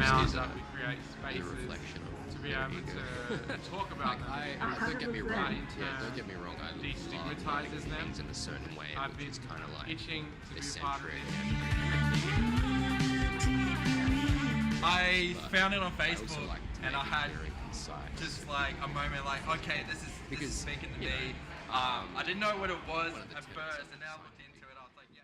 amount is that we create a spaces reflection of to be able to talk about them. don't get me wrong. Don't get me wrong. I destigmatizes them. things in a certain way, I've which been is kind of like itching to be a part of eccentric. it. I found it on Facebook, like and I had very concise. just like a moment, like, okay, this is speaking to me. I didn't know what it was at first, and now I looked into it. I was like, yeah.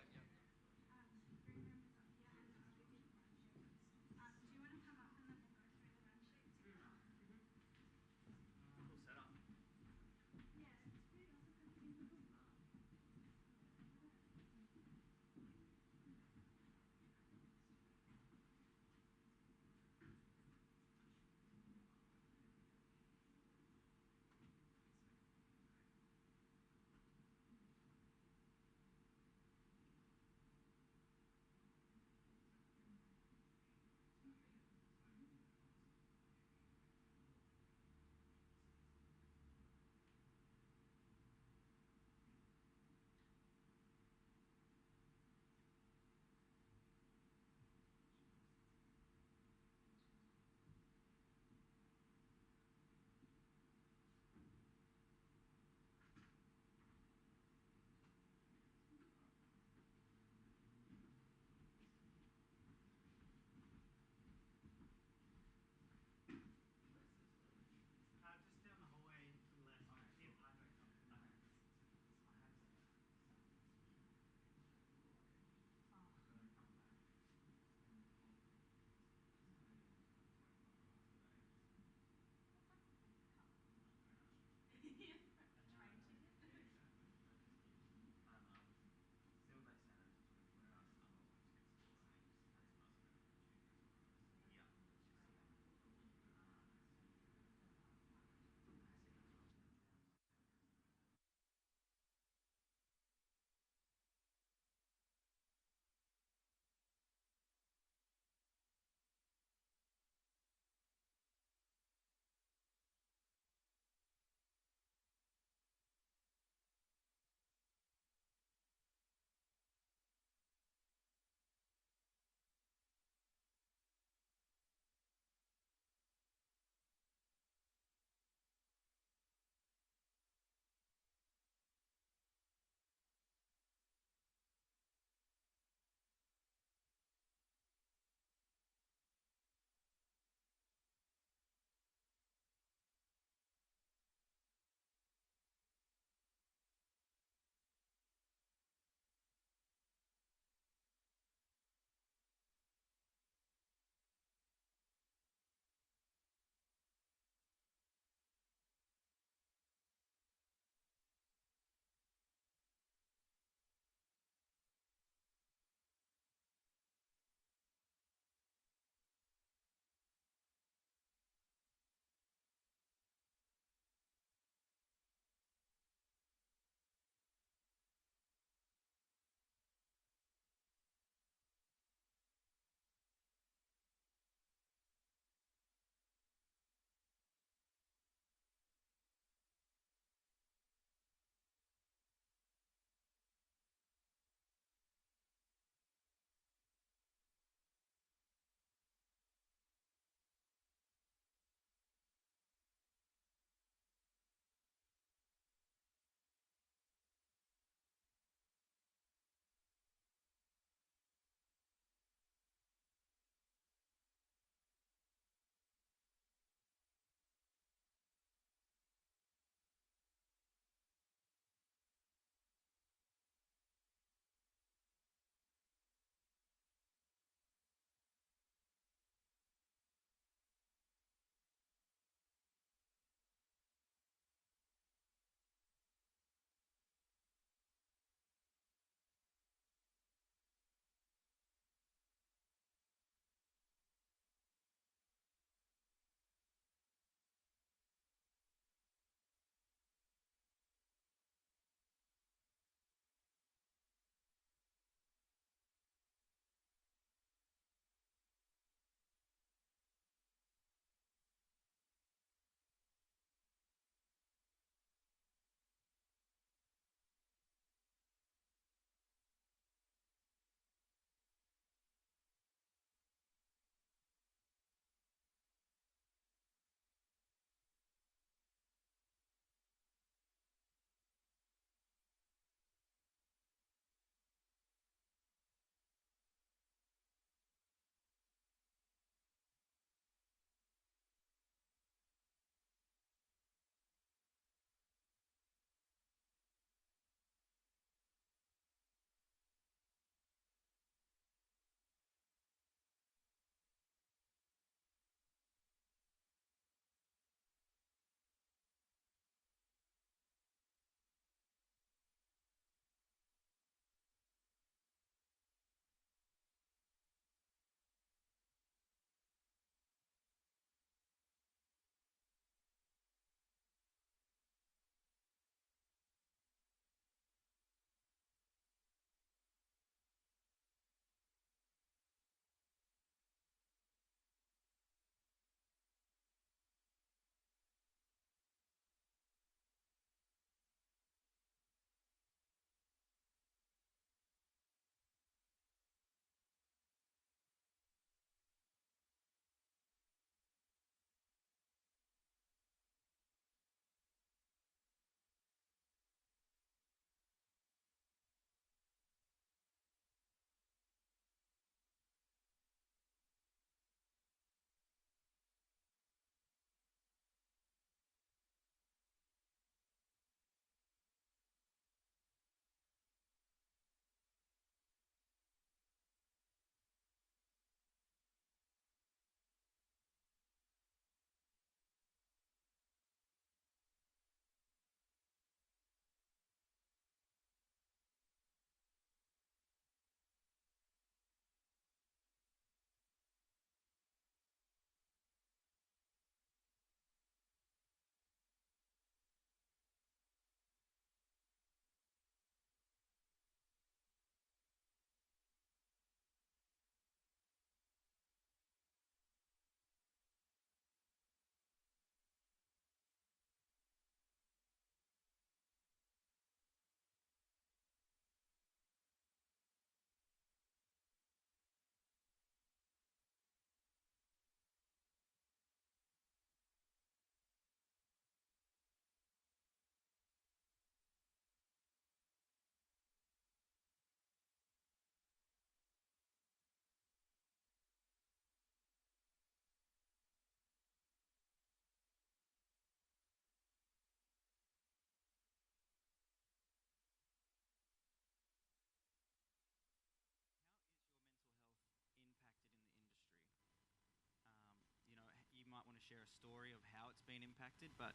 share a story of how it's been impacted, but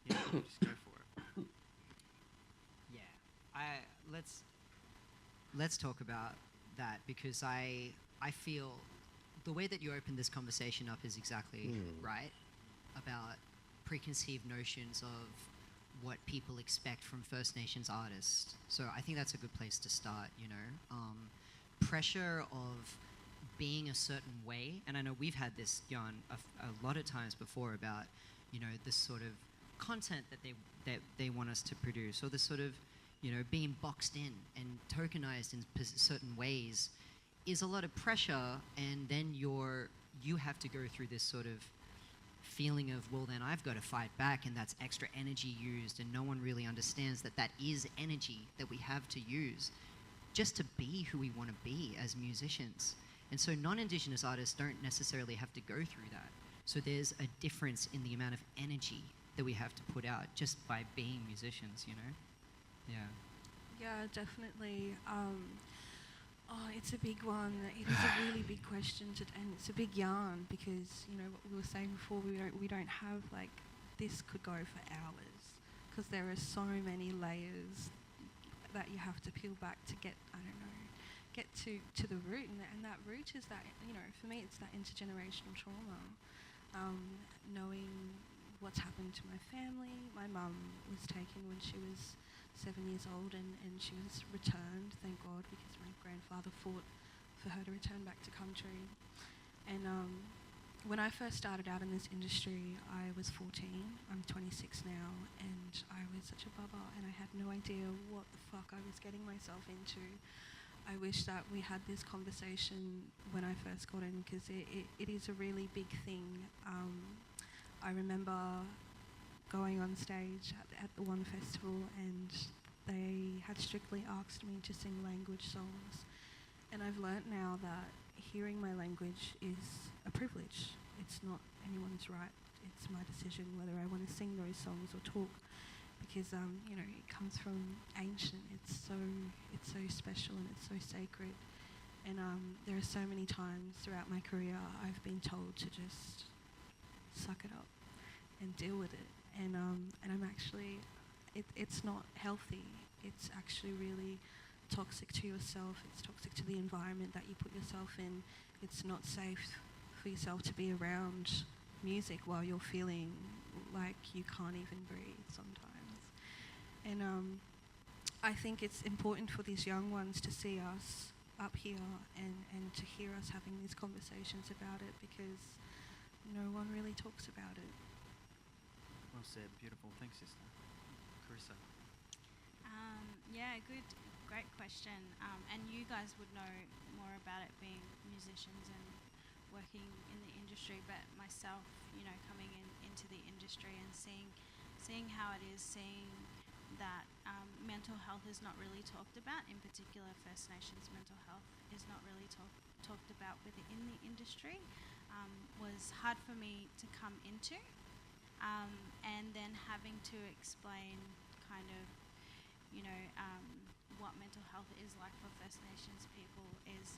yeah, just go for it. Yeah, let's talk about that, because I feel the way that you opened this conversation up is exactly right, about preconceived notions of what people expect from First Nations artists. So I think that's a good place to start, you know. Pressure of being a certain way, and I know we've had this yarn a lot of times before about, you know, this sort of content that they want us to produce, or this sort of, you know, being boxed in and tokenized in certain ways is a lot of pressure, and then you have to go through this sort of feeling of, well, then I've got to fight back, and that's extra energy used, and no one really understands that that is energy that we have to use just to be who we want to be as musicians. And so non-Indigenous artists don't necessarily have to go through that. So there's a difference in the amount of energy that we have to put out just by being musicians, you know? Yeah. Yeah, definitely. It's a big one. It is a really big question, and it's a big yarn, because, you know, what we were saying before, we don't have, like, this could go for hours, because there are so many layers that you have to peel back to get, I don't know, get to the root, and that root is that, you know, for me it's that intergenerational trauma, knowing what's happened to my family. My mum was taken when she was 7 years old, and she was returned, thank God, because my grandfather fought for her to return back to country. And when I first started out in this industry, I was 14. I'm 26 now, and I was such a bubba, and I had no idea what the fuck I was getting myself into. I wish that we had this conversation when I first got in, because it is a really big thing. I remember going on stage at the one festival, and they had strictly asked me to sing language songs. And I've learnt now that hearing my language is a privilege. It's not anyone's right. It's my decision whether I want to sing those songs or talk, because you know, it comes from ancient. It's so special, and it's so sacred. And there are so many times throughout my career I've been told to just suck it up and deal with it. And I'm actually, it's not healthy. It's actually really toxic to yourself. It's toxic to the environment that you put yourself in. It's not safe for yourself to be around music while you're feeling like you can't even breathe sometimes. And I think it's important for these young ones to see us up here, and to hear us having these conversations about it, because no one really talks about it. Well said, beautiful. Thanks, sister. Cerisa. Yeah, great question. And you guys would know more about it, being musicians and working in the industry. But myself, you know, coming into the industry and seeing how it is, seeing that mental health is not really talked about. In particular, First Nations mental health is not really talked about within the industry. Was hard for me to come into. And then having to explain kind of, you know, what mental health is like for First Nations people is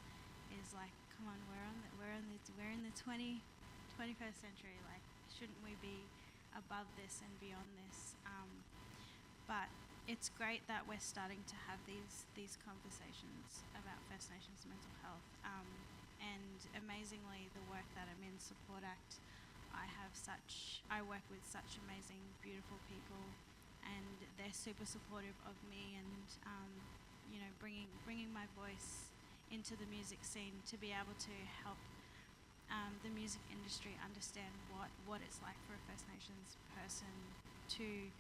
like, come on, we're in the 21st century. Like, shouldn't we be above this and beyond this? But it's great that we're starting to have these conversations about First Nations mental health. And amazingly, the work that I'm in, Support Act, I work with such amazing, beautiful people, and they're super supportive of me, and you know, bringing my voice into the music scene to be able to help the music industry understand what it's like for a First Nations person to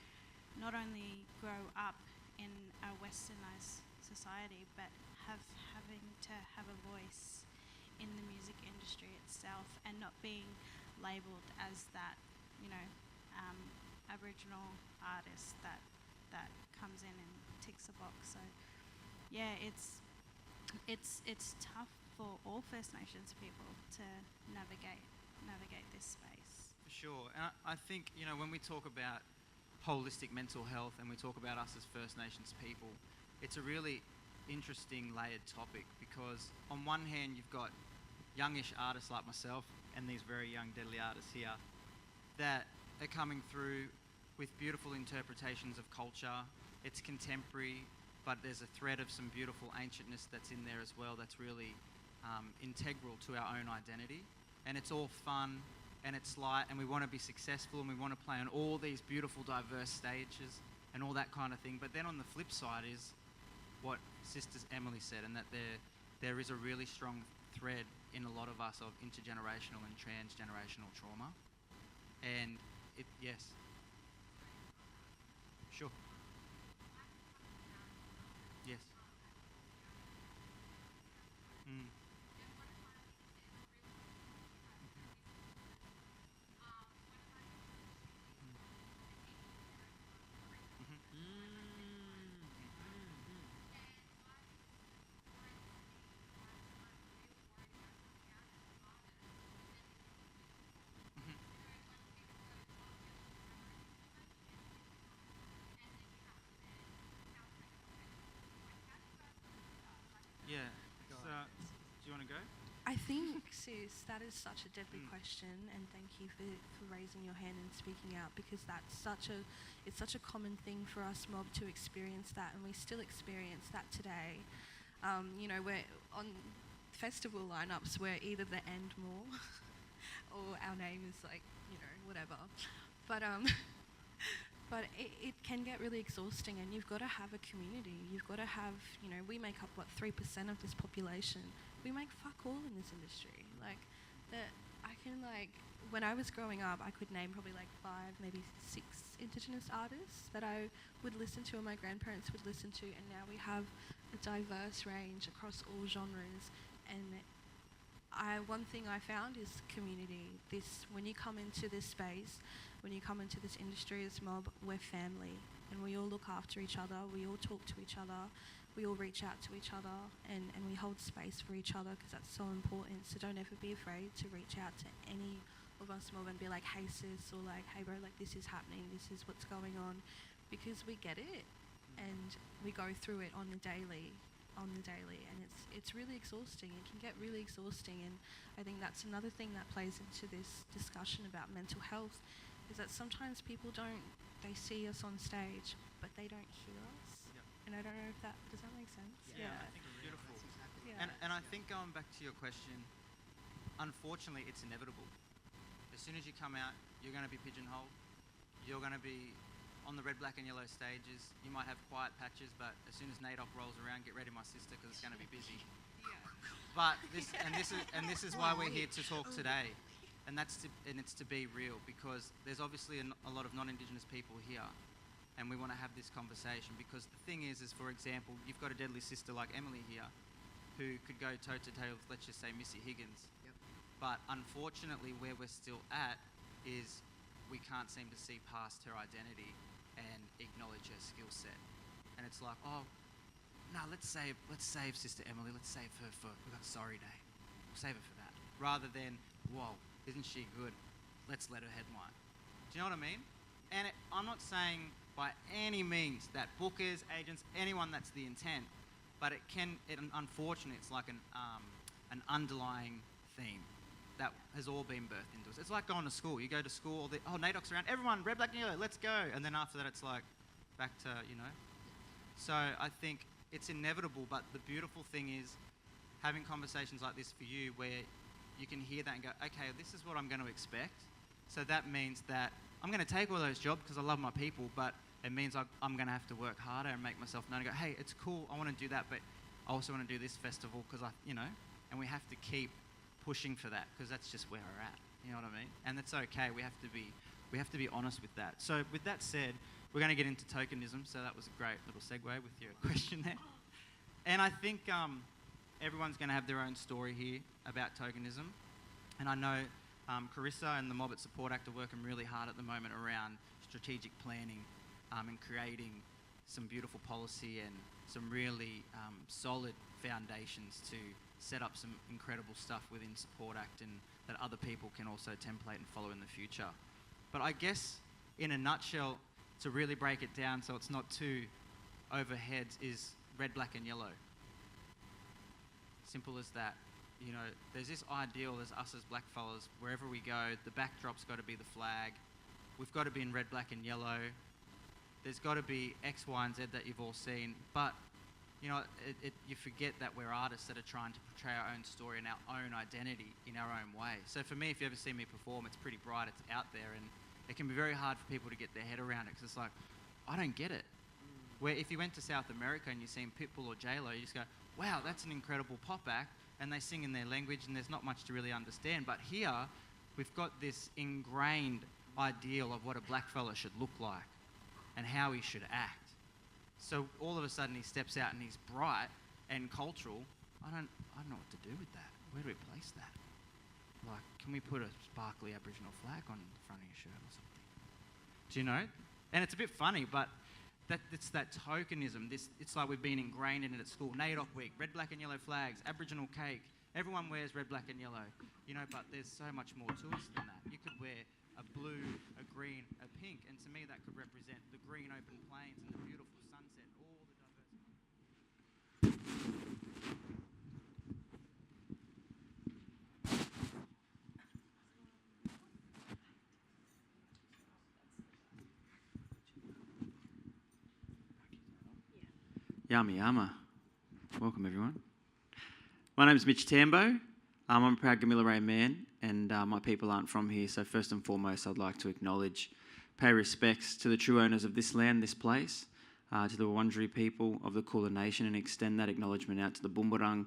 not only grow up in a westernized society, but having to have a voice in the music industry itself, and not being labelled as that, you know, Aboriginal artist that comes in and ticks a box. So yeah, it's tough for all First Nations people to navigate this space. For sure. And I think, you know, when we talk about holistic mental health and we talk about us as First Nations people, it's a really interesting layered topic, because on one hand you've got youngish artists like myself and these very young deadly artists here, that are coming through with beautiful interpretations of culture. It's contemporary, but there's a thread of some beautiful ancientness that's in there as well that's really integral to our own identity. And it's all fun and it's light, and we want to be successful and we want to play on all these beautiful diverse stages and all that kind of thing. But then on the flip side is what Sister Emily said, and that there is a really strong thread in a lot of us of intergenerational and transgenerational trauma. And yes. Sure. Yes. Mm. Yeah. So, do you want to go? I think, sis, that is such a deadly question, and thank you for raising your hand and speaking out, because it's such a common thing for us mob to experience that, and we still experience that today. We're on festival lineups, we're either the and more or our name is whatever. But it can get really exhausting, and you've got to have a community. You've got to have, we make up, 3% of this population. We make fuck all in this industry. When I was growing up, I could name probably 5, maybe 6 Indigenous artists that I would listen to and my grandparents would listen to, and now we have a diverse range across all genres. And one thing I found is community. When you come into this space, when you come into this industry as mob, we're family, and we all look after each other, we all talk to each other, we all reach out to each other, and we hold space for each other, because that's so important. So don't ever be afraid to reach out to any of us mob and be like, hey sis, or hey bro, this is happening, this is what's going on, because we get it, and we go through it on the daily, and it's really exhausting. It can get really exhausting, and I think that's another thing that plays into this discussion about mental health, is that sometimes people they see us on stage, but they don't hear us. Yep. And I don't know if does that make sense? Yeah. I think it's beautiful. Exactly Yeah. And I think, going back to your question, unfortunately it's inevitable. As soon as you come out, you're going to be pigeonholed. You're going to be on the red, black and yellow stages. You might have quiet patches, but as soon as NAIDOC rolls around, get ready, my sister, because it's going to be busy. Yeah. But this is why we're here to talk today, and it's to be real, because there's obviously a lot of non-Indigenous people here, and we want to have this conversation, because the thing is for example, you've got a deadly sister like Emily here, who could go toe to toe with, let's just say, Missy Higgins. Yep. But unfortunately, where we're still at is we can't seem to see past her identity and acknowledge her skill set. And it's like, oh, no, let's save Sister Emily, let's save her we've got Sorry Day. We'll save her for that. Rather than, whoa, isn't she good? Let's let her headline. Do you know what I mean? And I'm not saying by any means that bookers, agents, anyone, that's the intent, but unfortunately, it's like an underlying theme that has all been birthed into us. It's like going to school. You go to school, NAIDOC's around, everyone, red, black and yellow, let's go. And then after that, it's like back to, So I think it's inevitable, but the beautiful thing is having conversations like this for you, where you can hear that and go, okay, this is what I'm going to expect. So that means that I'm going to take all those jobs because I love my people, but it means I'm going to have to work harder and make myself known and go, hey, it's cool, I want to do that, but I also want to do this festival because and we have to keep pushing for that, because that's just where we're at. You know what I mean? And that's okay. We have to be honest with that. So with that said, we're going to get into tokenism. So that was a great little segue with your question there. And I think everyone's going to have their own story here about tokenism. And I know Cerisa and the Mob at Support Act are working really hard at the moment around strategic planning and creating some beautiful policy and some really solid foundations to set up some incredible stuff within Support Act, and that other people can also template and follow in the future. But I guess in a nutshell, to really break it down so it's not too overhead, is red, black and yellow. Simple as that. you know, there's this ideal as us as blackfellas, wherever we go, the backdrop's got to be the flag. We've got to be in red, black and yellow. There's got to be X, Y and Z that you've all seen. But, you know, you forget that we're artists that are trying to portray our own story and our own identity in our own way. So for me, if you ever see me perform, it's pretty bright, it's out there, and it can be very hard for people to get their head around it, because it's like, I don't get it. Where if you went to South America and you've seen Pitbull or J-Lo, you just go, wow, that's an incredible pop act, and they sing in their language and there's not much to really understand. But here, we've got this ingrained ideal of what a blackfella should look like and how he should act. So all of a sudden he steps out and he's bright and cultural. I don't know what to do with that. Where do we place that? Like, can we put a sparkly Aboriginal flag on the front of your shirt or something? Do you know? And it's a bit funny, but it's that tokenism. It's like we've been ingrained in it at school. NAIDOC week, red, black and yellow flags, Aboriginal cake. Everyone wears red, black and yellow. You know, but there's so much more to us than that. You could wear a blue, a green, a pink, and to me that could represent the green open plains and the beautiful sunset, all the diversity. Yama yama. Welcome everyone. My name is Mitch Tambo. I'm a proud Candice Lorrae man, and my people aren't from here, so first and foremost I'd like to acknowledge, pay respects to the true owners of this land, this place, to the Wurundjeri people of the Kulin Nation, and extend that acknowledgement out to the Boonwurrung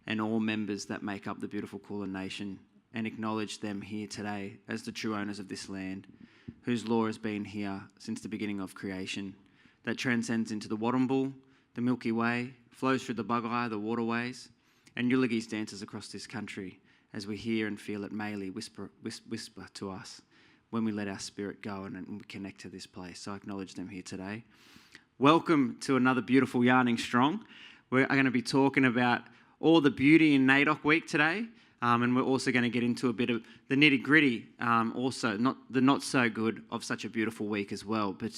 and all members that make up the beautiful Kulin Nation, and acknowledge them here today as the true owners of this land, whose law has been here since the beginning of creation, that transcends into the Warrnambool, the Milky Way, flows through the Bugeye, the waterways, and Yulegis dances across this country as we hear and feel it mainly whisper to us when we let our spirit go and we connect to this place. So I acknowledge them here today. Welcome to another beautiful Yarning Strong. We're going to be talking about all the beauty in NAIDOC week today, and we're also going to get into a bit of the nitty-gritty, also, not the not so good of such a beautiful week as well. But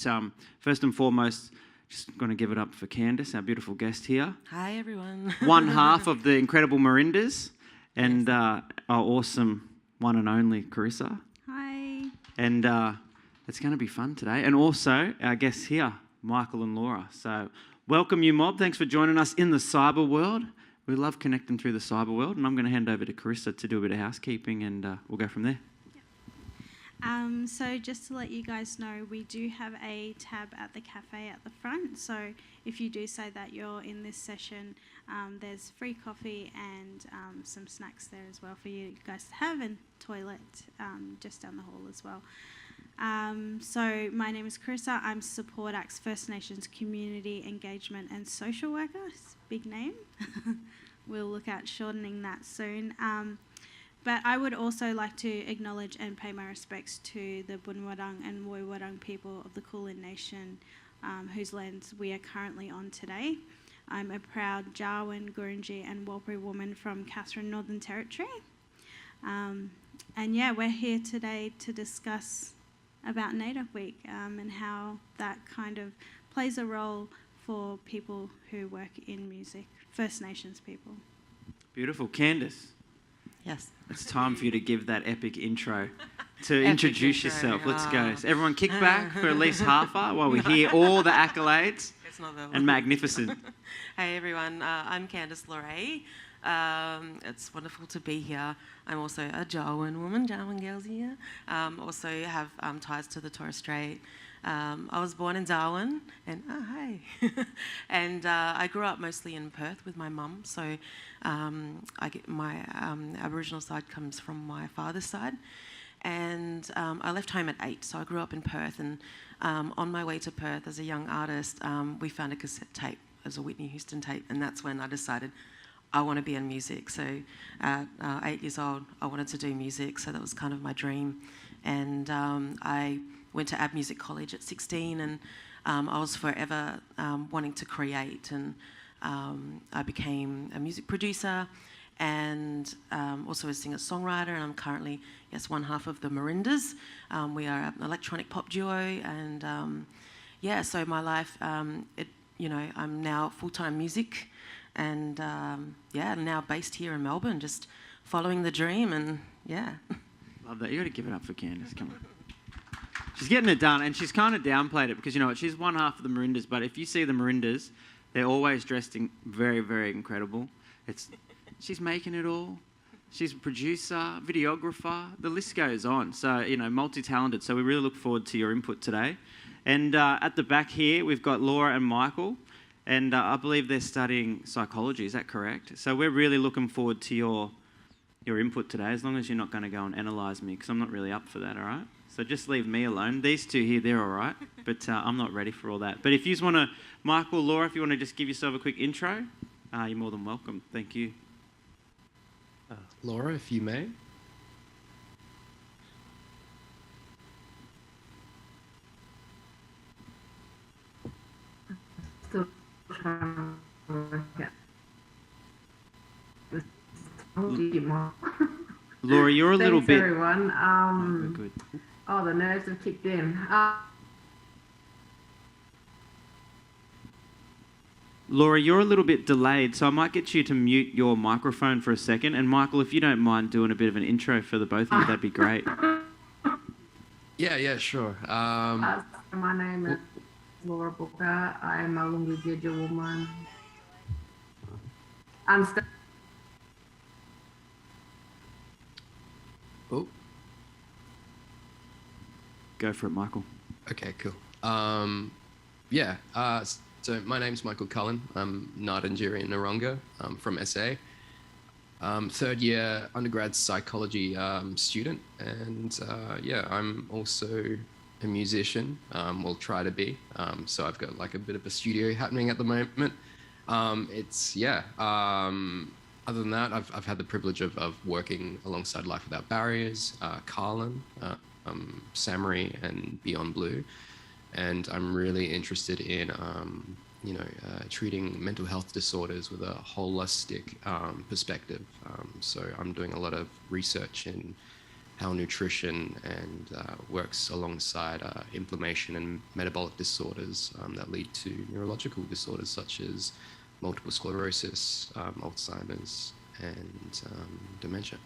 first and foremost, just going to give it up for Candice, our beautiful guest here. Hi, everyone. One half of the incredible Merindas, and our awesome one and only Cerisa. Hi. And it's going to be fun today. And also our guests here, Michael and Laura. So welcome you, mob. Thanks for joining us in the cyber world. We love connecting through the cyber world, and I'm going to hand over to Cerisa to do a bit of housekeeping, and we'll go from there. So just to let you guys know, we do have a tab at the cafe at the front. So if you do say that you're in this session, there's free coffee and some snacks there as well for you guys to have, and toilet just down the hall as well. So my name is Cerisa. I'm Support Act's First Nations Community Engagement and Social Worker. It's a big name. We'll look at shortening that soon. But I would also like to acknowledge and pay my respects to the Boonwurrung and Woiwurrung people of the Kulin Nation, whose lands we are currently on today. I'm a proud Jawoyn, Gurindji and Warlpiri woman from Katherine, Northern Territory. And yeah, we're here today to discuss about NAIDOC Week and how that kind of plays a role for people who work in music, First Nations people. Beautiful. Candice. Yes. It's time for you to give that epic intro to introduce yourself. Let's go. So everyone kick back for at least half hour while we hear all the accolades. It's not that and magnificent. Hey everyone, I'm Candice Lorrae. It's wonderful to be here. I'm also a Jawoyn woman, Jawoyn girls here. Also have ties to the Torres Strait. I was born in Darwin, and and I grew up mostly in Perth with my mum. So I get my Aboriginal side comes from my father's side, and I left home at 8. So I grew up in Perth, and on my way to Perth as a young artist, we found a cassette tape as a Whitney Houston tape, and that's when I decided I want to be in music. So at 8 years old, I wanted to do music. So that was kind of my dream, and I went to AB Music College at 16, and I was forever wanting to create, and I became a music producer and also a singer-songwriter, and I'm currently, yes, one half of the Merindas. We are an electronic pop duo, and yeah, so my life, I'm now full-time music, and yeah, I'm now based here in Melbourne, just following the dream, and yeah. Love that. You got to give it up for Candice. Come on. She's getting it done, and she's kind of downplayed it because you know what? She's one half of the Merindas, but if you see the Merindas, they're always dressed in very, very incredible. She's making it all. She's a producer, videographer. The list goes on. So you know, multi-talented. So we really look forward to your input today. And at the back here, we've got Laura and Michael, and I believe they're studying psychology. Is that correct? So we're really looking forward to your input today, as long as you're not going to go and analyse me, because I'm not really up for that, all right? So just leave me alone. These two here, they're all right, but I'm not ready for all that. But if you want to, Michael, Laura, if you want to just give yourself a quick intro, you're more than welcome. Thank you. Laura, if you may. Still trying to work out this more. Laura, you're a little bit... Thanks, everyone. Good. Oh, the nerves have kicked in. Laura, you're a little bit delayed, so I might get you to mute your microphone for a second. And Michael, if you don't mind doing a bit of an intro for the both of you, that'd be great. Yeah, sure. My name is Laura Booker. I'm a Lungu Jilya woman. Oh, Go for it, Michael. okay, cool. So my name's Michael Cullen. I'm Ngarrindjeri and Narongga. I'm from SA. Third year undergrad psychology student, and I'm also a musician. Will try to be. So I've got like a bit of a studio happening at the moment. Other than that, I've had the privilege of working alongside Life Without Barriers, Cullen, Samari, and Beyond Blue. And I'm really interested in, treating mental health disorders with a holistic perspective. So I'm doing a lot of research in how nutrition and works alongside inflammation and metabolic disorders that lead to neurological disorders such as multiple sclerosis, Alzheimer's, and dementia.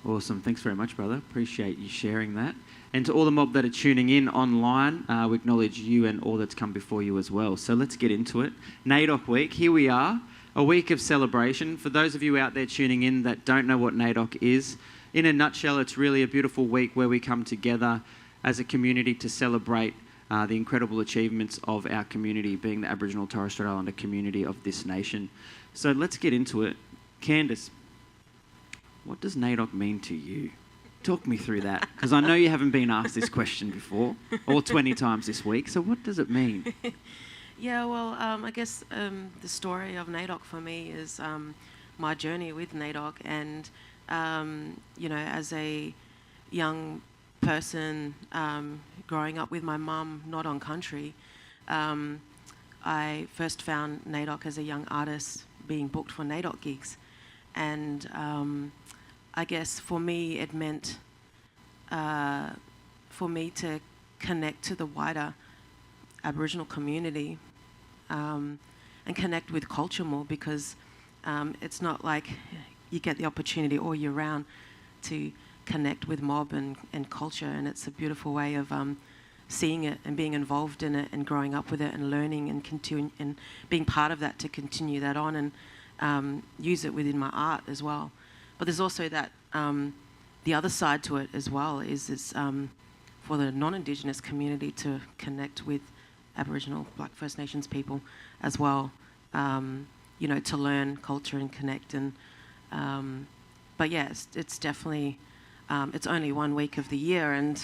Awesome. Thanks very much, brother. Appreciate you sharing that. And to all the mob that are tuning in online, we acknowledge you and all that's come before you as well. So let's get into it. NAIDOC week, here we are, a week of celebration. For those of you out there tuning in that don't know what NAIDOC is, in a nutshell, it's really a beautiful week where we come together as a community to celebrate the incredible achievements of our community, being the Aboriginal Torres Strait Islander community of this nation. So let's get into it. Candice, what does NAIDOC mean to you? Talk me through that, because I know you haven't been asked this question before, or 20 times this week. So what does it mean? Yeah, well, I guess the story of NAIDOC for me is my journey with NAIDOC, and as a young person growing up with my mum, not on country, I first found NAIDOC as a young artist being booked for NAIDOC gigs, and I guess for me it meant for me to connect to the wider Aboriginal community and connect with culture more, because it's not like you get the opportunity all year round to connect with mob and culture, and it's a beautiful way of seeing it and being involved in it and growing up with it and learning and and being part of that to continue that on and use it within my art as well. But there's also that the other side to it as well is for the non-Indigenous community to connect with Aboriginal, Black, First Nations people as well, to learn culture and connect. And but yeah, it's definitely it's only 1 week of the year, and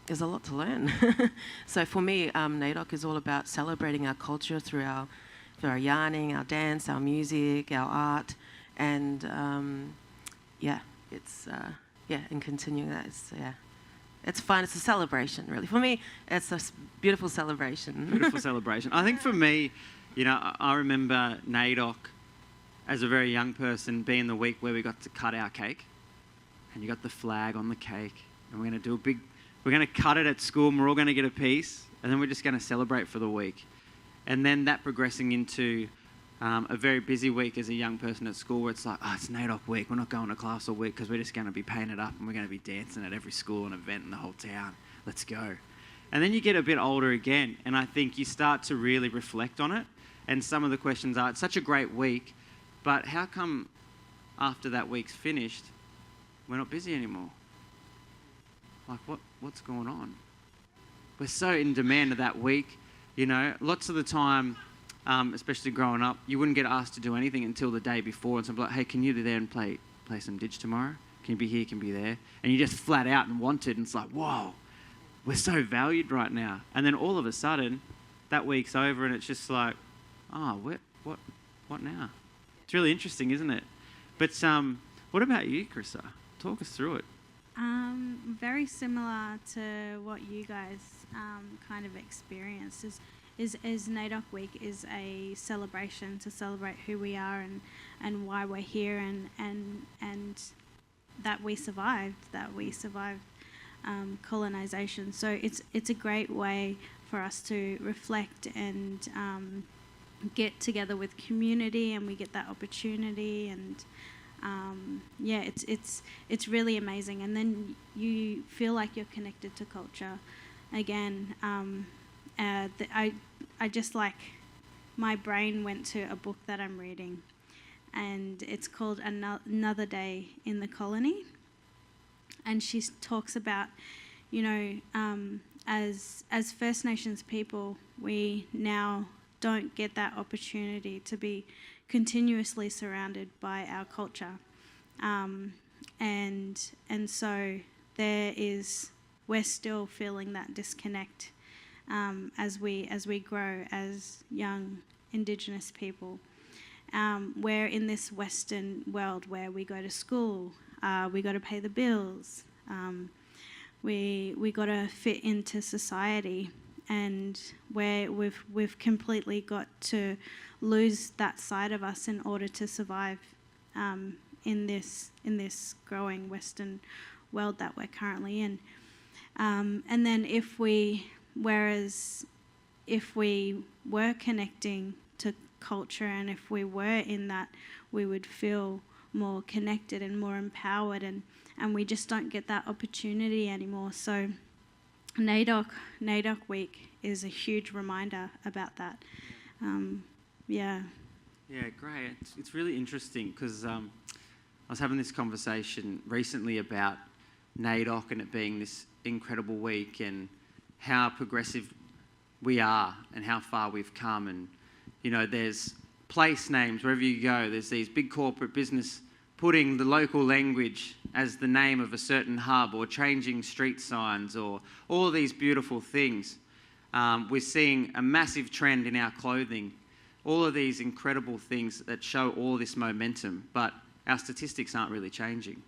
there's a lot to learn. So for me, NAIDOC is all about celebrating our culture through our yarning, our dance, our music, our art, and and continuing that. It's fun. It's a celebration, really. For me, it's a beautiful celebration. Beautiful celebration. I think for me, I remember NAIDOC as a very young person being the week where we got to cut our cake, and you got the flag on the cake, and we're going to cut it at school, and we're all going to get a piece, and then we're just going to celebrate for the week. And then that progressing into a very busy week as a young person at school where it's like, oh, it's NAIDOC week, we're not going to class all week because we're just going to be painted up and we're going to be dancing at every school and event in the whole town. Let's go. And then you get a bit older again, and I think you start to really reflect on it. And some of the questions are, it's such a great week, but how come after that week's finished, we're not busy anymore? Like, what's going on? We're so in demand of that week, you know. Lots of the time, especially growing up, you wouldn't get asked to do anything until the day before, and someone's like, hey, can you be there and play some dig tomorrow? Can you be here, can you be there? And you just flat out and wanted, and it's like, whoa, we're so valued right now. And then all of a sudden, that week's over, and it's just like, oh, what now? It's really interesting, isn't it? But what about you, Cerisa? Talk us through it. Very similar to what you guys kind of experienced is NAIDOC Week is a celebration to celebrate who we are and why we're here and that we survived colonisation. So it's a great way for us to reflect and get together with community, and we get that opportunity, and it's really amazing. And then you feel like you're connected to culture again. I just like, my brain went to a book that I'm reading, and it's called Another Day in the Colony. And she talks about, you know, as First Nations people, we now don't get that opportunity to be continuously surrounded by our culture, and so we're still feeling that disconnect as we grow as young Indigenous people. We're in this Western world where we go to school, we got to pay the bills, we got to fit into society, and we've completely got to lose that side of us in order to survive in this growing Western world that we're currently in. And then if we were connecting to culture, and if we were in that, we would feel more connected and more empowered, and we just don't get that opportunity anymore. So NAIDOC Week is a huge reminder about that. Yeah, great. It's really interesting because I was having this conversation recently about NAIDOC and it being this incredible week and how progressive we are and how far we've come. And, you know, there's place names wherever you go. There's these big corporate business putting the local language as the name of a certain hub, or changing street signs, or all of these beautiful things. We're seeing a massive trend in our clothing, all of these incredible things that show all this momentum, but our statistics aren't really changing.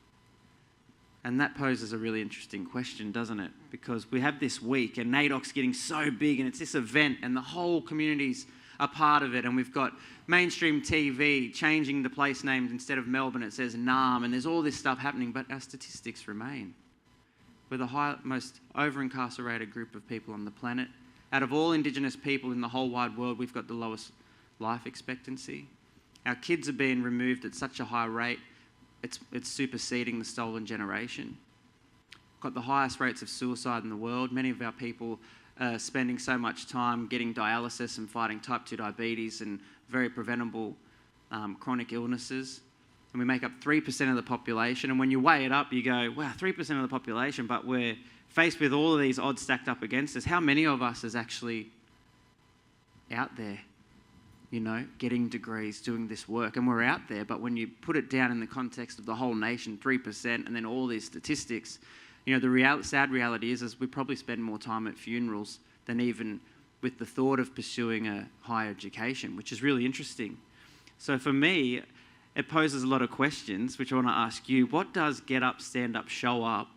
And that poses a really interesting question, doesn't it? Because we have this week and NAIDOC's getting so big and it's this event and the whole community's a part of it, and we've got mainstream TV changing the place names. Instead of Melbourne it says Naarm, and there's all this stuff happening, but our statistics remain. We're the most over-incarcerated group of people on the planet. Out of all Indigenous people in the whole wide world, we've got the lowest life expectancy. Our kids are being removed at such a high rate, it's superseding the stolen generation. We've got the highest rates of suicide in the world. Many of our people are spending so much time getting dialysis and fighting type 2 diabetes and very preventable chronic illnesses. And we make up 3% of the population. And when you weigh it up, you go, wow, 3% of the population, but we're faced with all of these odds stacked up against us. How many of us is actually out there, you know, getting degrees, doing this work? And we're out there, but when you put it down in the context of the whole nation, 3%, and then all these statistics, you know, the sad reality is we probably spend more time at funerals than even with the thought of pursuing a higher education, which is really interesting. So for me, it poses a lot of questions, which I want to ask you. What does get up, stand up, show up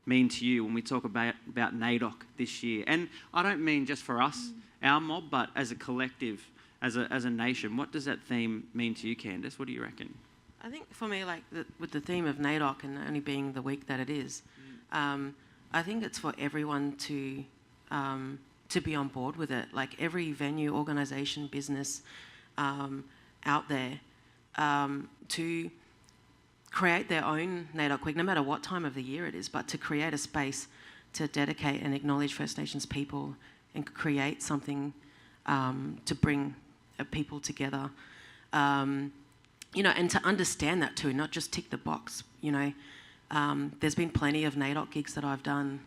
mean to you when we talk about NAIDOC this year? And I don't mean just for us, our mob, but as a collective, as a nation. What does that theme mean to you, Candice? What do you reckon? I think for me, like with the theme of NAIDOC and only being the week that it is, I think it's for everyone to be on board with it. Like every venue, organisation, business, out there to create their own NAIDOC week, no matter what time of the year it is, but to create a space to dedicate and acknowledge First Nations people and create something to bring people together. You know, and to understand that too, not just tick the box, you know. There's been plenty of NAIDOC gigs that I've done,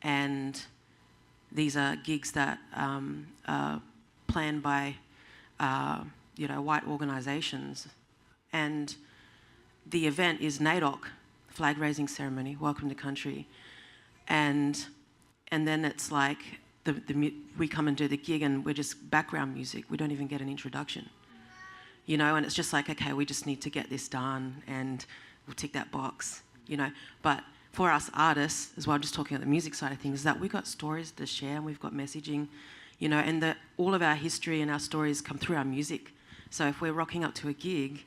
and these are gigs that are planned by, you know, white organisations. And the event is NAIDOC, flag raising ceremony, welcome to country. And then it's like we come and do the gig and we're just background music. We don't even get an introduction. You know, and it's just like, okay, we just need to get this done and we'll tick that box, you know. But for us artists, as well, just talking about the music side of things, is that we've got stories to share and we've got messaging, you know, and all of our history and our stories come through our music. So if we're rocking up to a gig,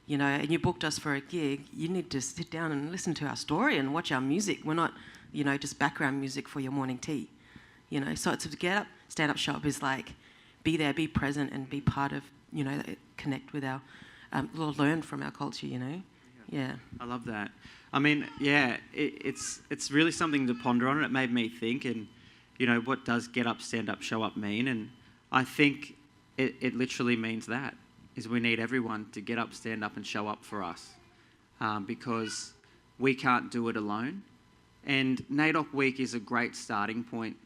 you know, and you booked us for a gig, you need to sit down and listen to our story and watch our music. We're not, you know, just background music for your morning tea, you know. So to get up, stand up, show up is like, be there, be present and be part of, you know, connect with our, learn from our culture, you know. Yeah. I love that. I mean, yeah, it's really something to ponder on, and it made me think, and, you know, what does get up, stand up, show up mean? And I think it literally means that, is we need everyone to get up, stand up and show up for us, because we can't do it alone. And NAIDOC Week is a great starting point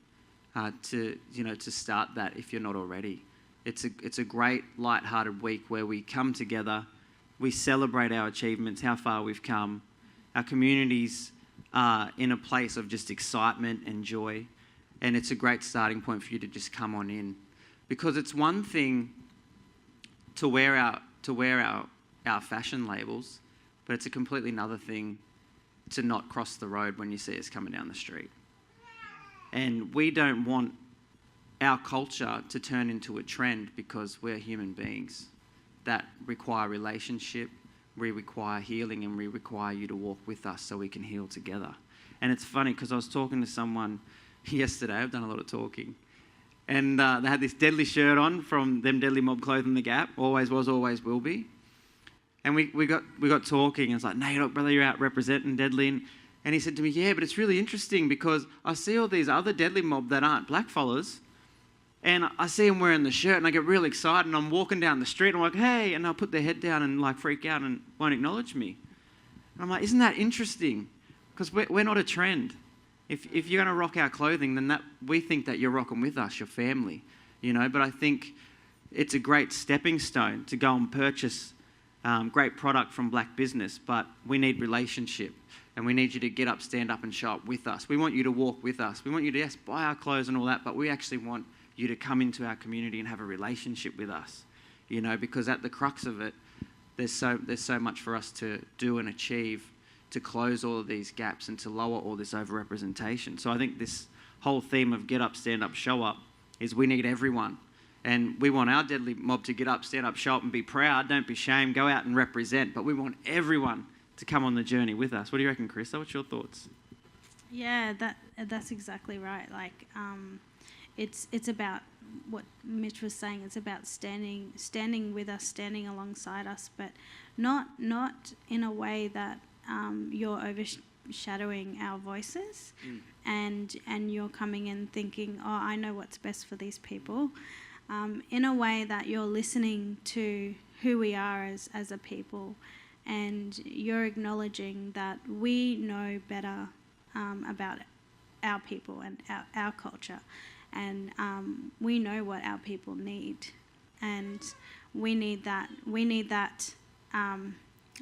to start that if you're not already. It's a great light-hearted week where we come together, we celebrate our achievements, how far we've come. Our communities are in a place of just excitement and joy, and it's a great starting point for you to just come on in, because it's one thing to wear our fashion labels, but it's a completely another thing to not cross the road when you see us coming down the street. And we don't want our culture to turn into a trend, because we're human beings that require relationship, we require healing, and we require you to walk with us so we can heal together. And it's funny because I was talking to someone yesterday, I've done a lot of talking, and they had this Deadly shirt on from them Deadly Mob Clothing, The Gap, always was, always will be. And we got talking, and it's like, NAIDOC, brother, you're out representing Deadly. And he said to me, yeah, but it's really interesting because I see all these other Deadly Mob that aren't blackfellas, and I see them wearing the shirt and I get really excited, and I'm walking down the street and I'm like, hey, and they'll put their head down and like freak out and won't acknowledge me. And I'm like, isn't that interesting? Because we're not a trend. If you're going to rock our clothing, then we think that you're rocking with us, your family, you know. But I think it's a great stepping stone to go and purchase great product from black business, but we need relationship, and we need you to get up, stand up and show up with us. We want you to walk with us. We want you to, yes, buy our clothes and all that, but we actually want you to come into our community and have a relationship with us, you know, because at the crux of it, there's so much for us to do and achieve to close all of these gaps and to lower all this overrepresentation. So I think this whole theme of get up, stand up, show up is we need everyone. And we want our Deadly Mob to get up, stand up, show up and be proud, don't be shamed, go out and represent. But we want everyone to come on the journey with us. What do you reckon, Chris? What's your thoughts? Yeah, that's exactly right. Like, it's about what Mitch was saying. It's about standing with us, standing alongside us, but not in a way that you're overshadowing our voices, and you're coming in thinking, oh, I know what's best for these people. In a way that you're listening to who we are as a people, and you're acknowledging that we know better about our people and our culture, and we know what our people need, and we need that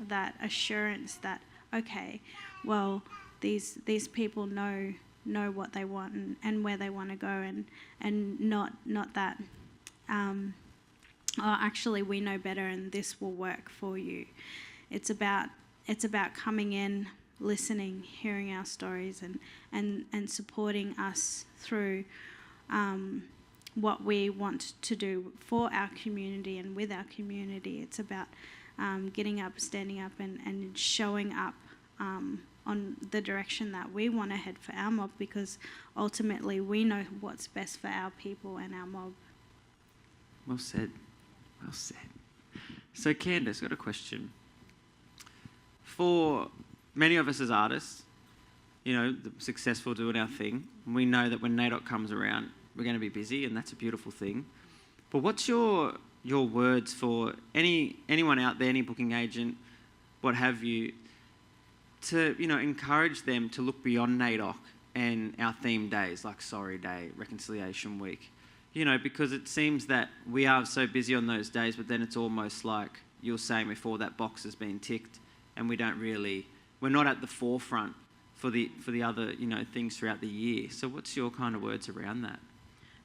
that assurance that, okay, well, these people know what they want and where they want to go, and not that actually we know better and this will work for you. It's about coming in, listening, hearing our stories, and supporting us through what we want to do for our community and with our community. It's about getting up, standing up, and showing up on the direction that we want to head for our mob, because ultimately we know what's best for our people and our mob. Well said. Well said. So Candice, got a question. For many of us as artists, you know, successful doing our thing, we know that when NAIDOC comes around, we're going to be busy, and that's a beautiful thing. But what's your words for anyone out there, any booking agent, what have you, to, you know, encourage them to look beyond NAIDOC and our theme days like Sorry Day, Reconciliation Week? You know, because it seems that we are so busy on those days, but then it's almost like you were saying before, that box has been ticked, and we're not at the forefront for the other, you know, things throughout the year. So what's your kind of words around that?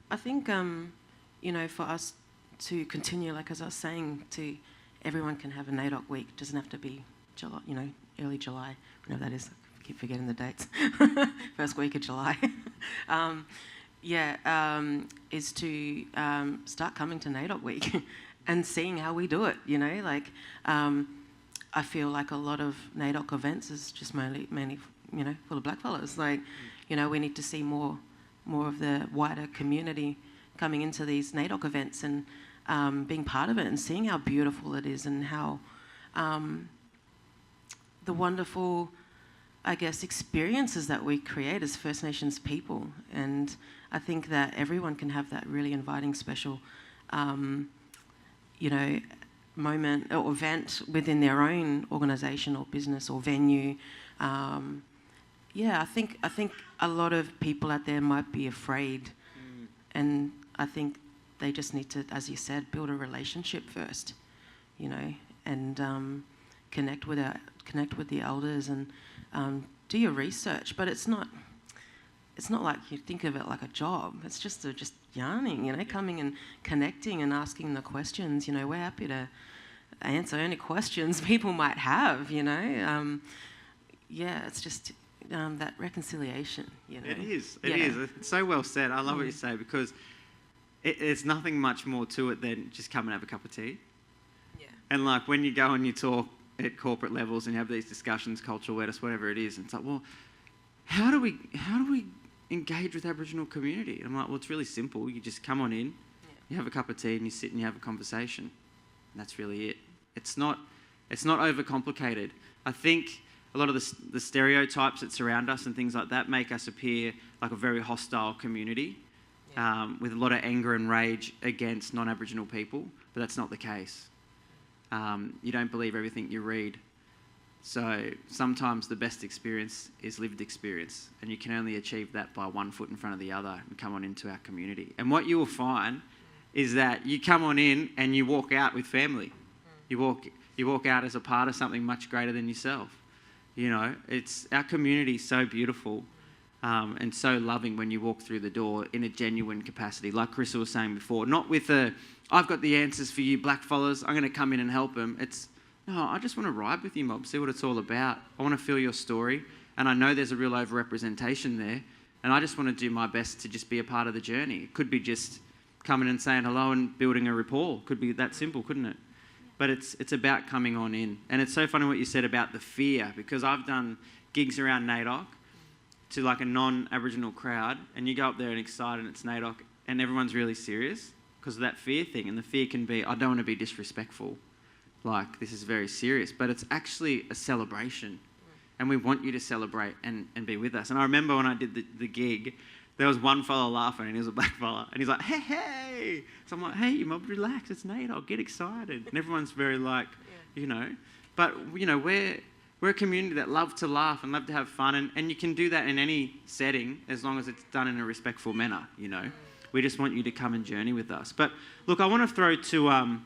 I think, you know, for us to continue, like as I was saying, everyone can have a NAIDOC week. It doesn't have to be July, you know, early July, whenever that is. I keep forgetting the dates. First week of July. Is to start coming to NAIDOC week and seeing how we do it, you know. Like, I feel like a lot of NAIDOC events is just mainly, you know, full of blackfellas. Like, you know, we need to see more of the wider community coming into these NAIDOC events and being part of it and seeing how beautiful it is and how the wonderful, I guess, experiences that we create as First Nations people. And I think that everyone can have that really inviting, special, you know, moment or event within their own organisation or business or venue. I think a lot of people out there might be afraid, and I think they just need to, as you said, build a relationship first, you know, and connect with the elders and do your research. But it's not like you think of it like a job. It's just yarning, you know, coming and connecting and asking the questions. You know, we're happy to answer any questions people might have, you know. It's just that reconciliation, you know. It is. It's so well said. I love what you say, because there's nothing much more to it than just come and have a cup of tea. Yeah. And like when you go and you talk at corporate levels and you have these discussions, cultural awareness, whatever it is, and it's like, well, how do we engage with Aboriginal community? And I'm like, well, it's really simple. You just come on in, you have a cup of tea, and you sit and you have a conversation. And that's really it. It's not overcomplicated. I think a lot of the stereotypes that surround us and things like that make us appear like a very hostile community, with a lot of anger and rage against non-Aboriginal people, but that's not the case. You don't believe everything you read. So sometimes the best experience is lived experience, and you can only achieve that by one foot in front of the other and come on into our community. And what you will find is that you come on in and you walk out with family. You walk out as a part of something much greater than yourself. You know, it's our community is so beautiful and so loving when you walk through the door in a genuine capacity, like Chris was saying before. Not with I've got the answers for you, blackfellas, I'm going to come in and help them. It's, no, I just want to ride with you, mob, see what it's all about. I want to feel your story, and I know there's a real overrepresentation there, and I just want to do my best to just be a part of the journey. It could be just coming and saying hello and building a rapport. Could be that simple, couldn't it? But it's about coming on in. And it's so funny what you said about the fear, because I've done gigs around NAIDOC to like a non-Aboriginal crowd, and you go up there and excited and it's NAIDOC, and everyone's really serious because of that fear thing. And the fear can be, I don't want to be disrespectful. Like, this is very serious. But it's actually a celebration. And we want you to celebrate and be with us. And I remember when I did the gig, there was one fella laughing, and he was a black fella, and he's like, hey, hey. So I'm like, hey, you mob, relax, it's NAIDOC, get excited. And everyone's very like, you know. But, you know, we're a community that love to laugh and love to have fun, and you can do that in any setting as long as it's done in a respectful manner, you know. We just want you to come and journey with us. But, look, I want to throw to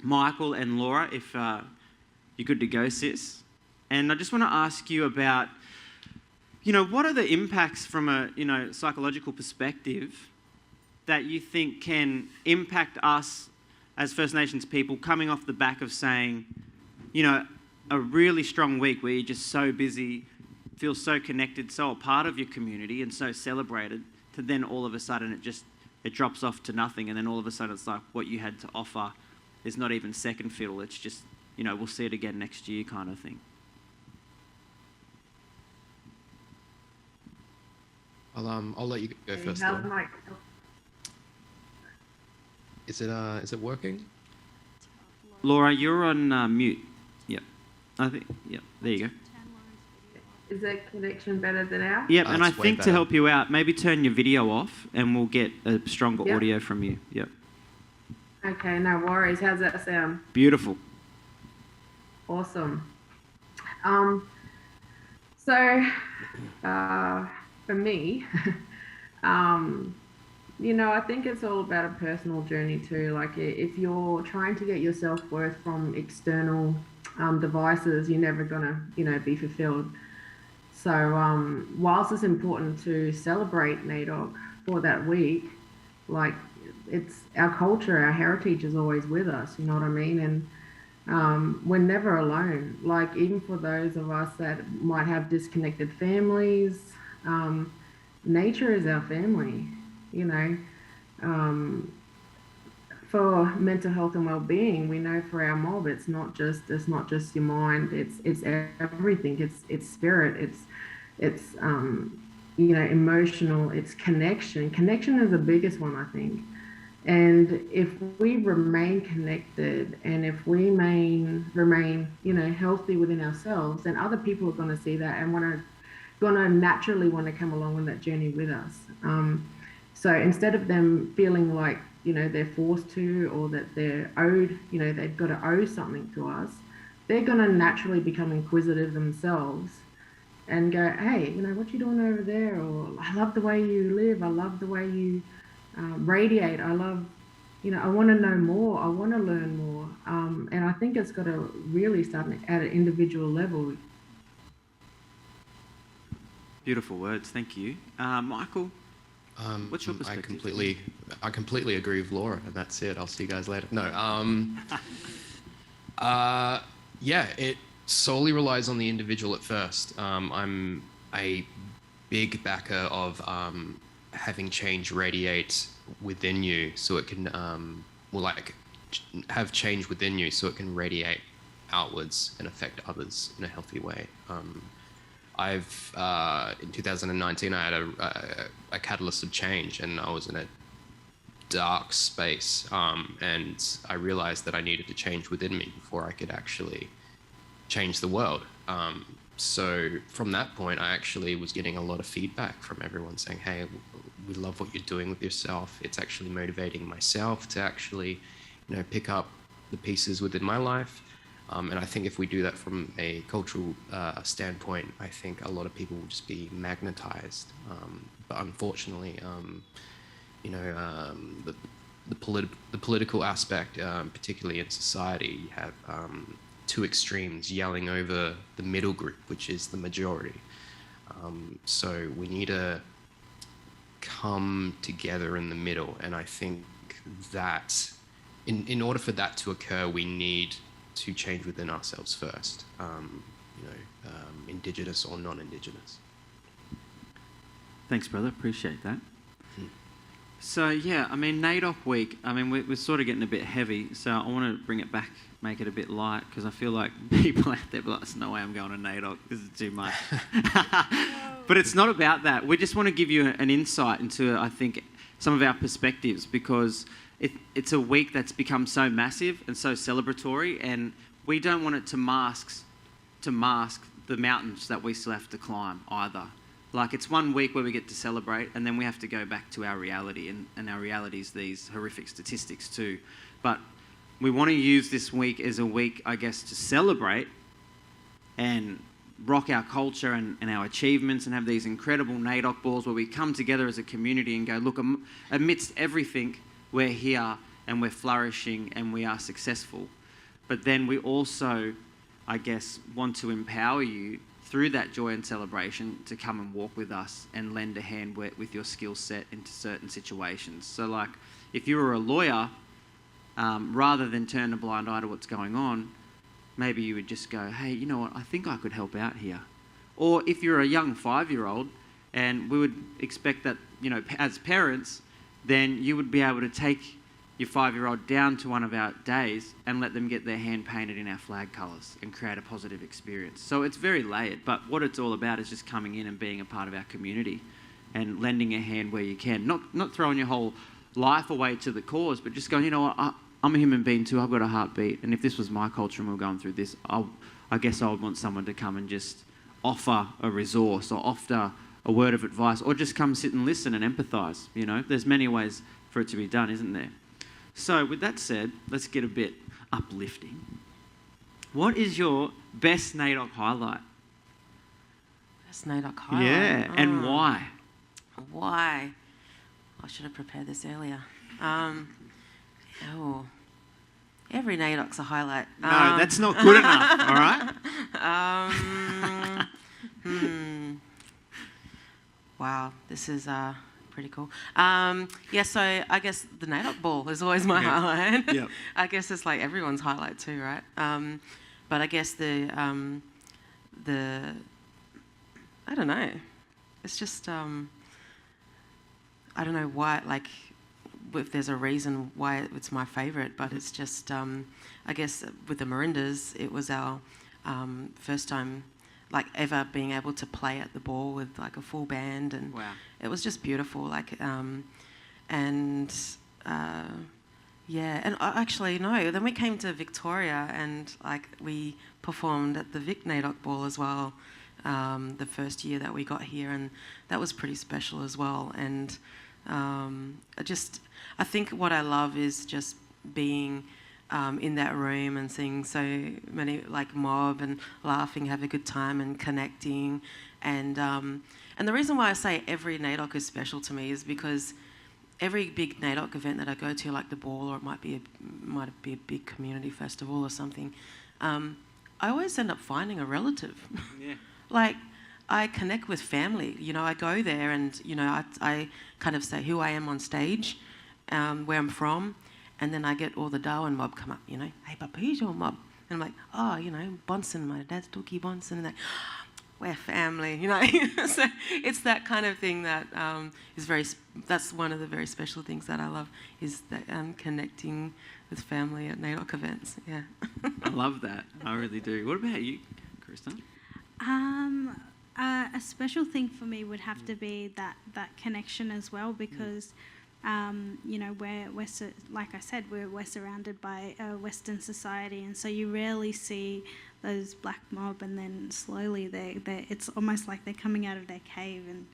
Michael and Laura, if you're good to go, sis. And I just want to ask you about, you know, what are the impacts from a, you know, psychological perspective that you think can impact us as First Nations people coming off the back of saying, you know, a really strong week where you're just so busy, feel so connected, so a part of your community and so celebrated, to then all of a sudden it drops off to nothing, and then all of a sudden it's like what you had to offer is not even second fiddle. It's just, you know, we'll see it again next year kind of thing. I'll let you go first. Is it working? Laura, you're on mute. Yep. I think, yep, there you go. Is that connection better than ours? Yep, and I it's way think to better. help you out, maybe turn your video off and we'll get a stronger Yep. audio from you. Yep. Okay, no worries. How's that sound? Beautiful. Awesome. So, for me, you know, I think it's all about a personal journey too. Like, if you're trying to get your self-worth from external devices, you're never gonna, you know, be fulfilled. So, whilst it's important to celebrate NAIDOC for that week, like, it's our culture, our heritage is always with us. You know what I mean? And we're never alone. Like, even for those of us that might have disconnected families, nature is our family, you know. For mental health and well-being, we know for our mob, it's not just your mind, it's everything. It's spirit, it's you know, emotional, it's connection. Connection is the biggest one, I think. And if we remain connected and if we remain, you know, healthy within ourselves, then other people are going to see that and gonna naturally want to come along on that journey with us. So instead of them feeling like, you know, they're forced to, or that they're owed, you know, they've got to owe something to us, they're going to naturally become inquisitive themselves and go, hey, you know, what you doing over there? Or I love the way you live. I love the way you radiate. I love, you know, I want to know more. I want to learn more. And I think it's got to really start at an individual level. Beautiful words. Thank you. Michael, what's your perspective? I completely agree with Laura, and that's it. I'll see you guys later. No, yeah, it solely relies on the individual at first. I'm a big backer of having change radiate within you, so it can, have change within you, so it can radiate outwards and affect others in a healthy way. In 2019, I had a catalyst of change, and I was in a dark space, and I realized that I needed to change within me before I could actually change the world. So from that point, I actually was getting a lot of feedback from everyone saying, hey, we love what you're doing with yourself. It's actually motivating myself to actually, you know, pick up the pieces within my life. And I think if we do that from a cultural standpoint, I think a lot of people will just be magnetized. But unfortunately, you know, the political aspect, particularly in society, you have two extremes yelling over the middle group, which is the majority. So we need to come together in the middle. And I think that in order for that to occur, we need to change within ourselves first, you know, Indigenous or non-Indigenous. Thanks, brother. Appreciate that. So, yeah, I mean, NAIDOC week, I mean, we're sort of getting a bit heavy, so I want to bring it back, make it a bit light, because I feel like people out there be like, there's no way I'm going to NAIDOC, this is too much. But it's not about that. We just want to give you an insight into, I think, some of our perspectives, because it's a week that's become so massive and so celebratory, and we don't want it to mask the mountains that we still have to climb either. Like, it's 1 week where we get to celebrate, and then we have to go back to our reality, and our reality is these horrific statistics too. But we want to use this week as a week, I guess, to celebrate and rock our culture and our achievements, and have these incredible NAIDOC balls where we come together as a community and go, look, amidst everything, we're here and we're flourishing and we are successful. But then we also, I guess, want to empower you through that joy and celebration to come and walk with us and lend a hand with your skill set into certain situations. So, like, if you were a lawyer, rather than turn a blind eye to what's going on, maybe you would just go, hey, you know what, I think I could help out here. Or if you're a young 5-year-old, and we would expect that, you know, as parents, then you would be able to take your 5-year-old down to one of our days and let them get their hand painted in our flag colours and create a positive experience. So it's very layered, but what it's all about is just coming in and being a part of our community and lending a hand where you can. Not throwing your whole life away to the cause, but just going, you know what, I'm a human being too. I've got a heartbeat. And if this was my culture and we were going through this, I guess I would want someone to come and just offer a resource or offer a word of advice or just come sit and listen and empathise. You know, there's many ways for it to be done, isn't there? So with that said, let's get a bit uplifting. What is your best NAIDOC highlight? Best NAIDOC highlight? Yeah, and why? Why? I should have prepared this earlier. Every NAIDOC's a highlight. No, that's not good enough, all right? Wow, this is pretty cool. So I guess the NAIDOC ball is always my highlight. Yep. I guess it's like everyone's highlight too, right? But I guess the I don't know. It's just I don't know why, like, if there's a reason why it's my favourite, but it's just, I guess with the Merindas, it was our first time, like, ever being able to play at the ball with, like, a full band, and Wow. it was just beautiful, like, and actually, no, then we came to Victoria, and, like, we performed at the Vic NAIDOC ball as well, the first year that we got here, and that was pretty special as well, and I think what I love is just being in that room and seeing so many, like, mob and laughing, have a good time and connecting, and the reason why I say every NAIDOC is special to me is because every big NAIDOC event that I go to, like the ball, or it might be a big community festival or something, I always end up finding a relative. Yeah. Like, I connect with family. You know, I go there and, you know, I kind of say who I am on stage, where I'm from, and then I get all the Darwin mob come up, you know, hey, Papa, who's your mob? And I'm like, oh, you know, Bonson, my dad's Dookie Bonson, and like, we're family, you know. So it's that kind of thing that that's one of the very special things that I love, is that connecting with family at NAIDOC events, yeah. I love that. I really do. What about you, Krista? A special thing for me would have to be that connection as well, because you know, like I said, we're surrounded by Western society, and so you rarely see those black mob, and then slowly it's almost like they're coming out of their cave and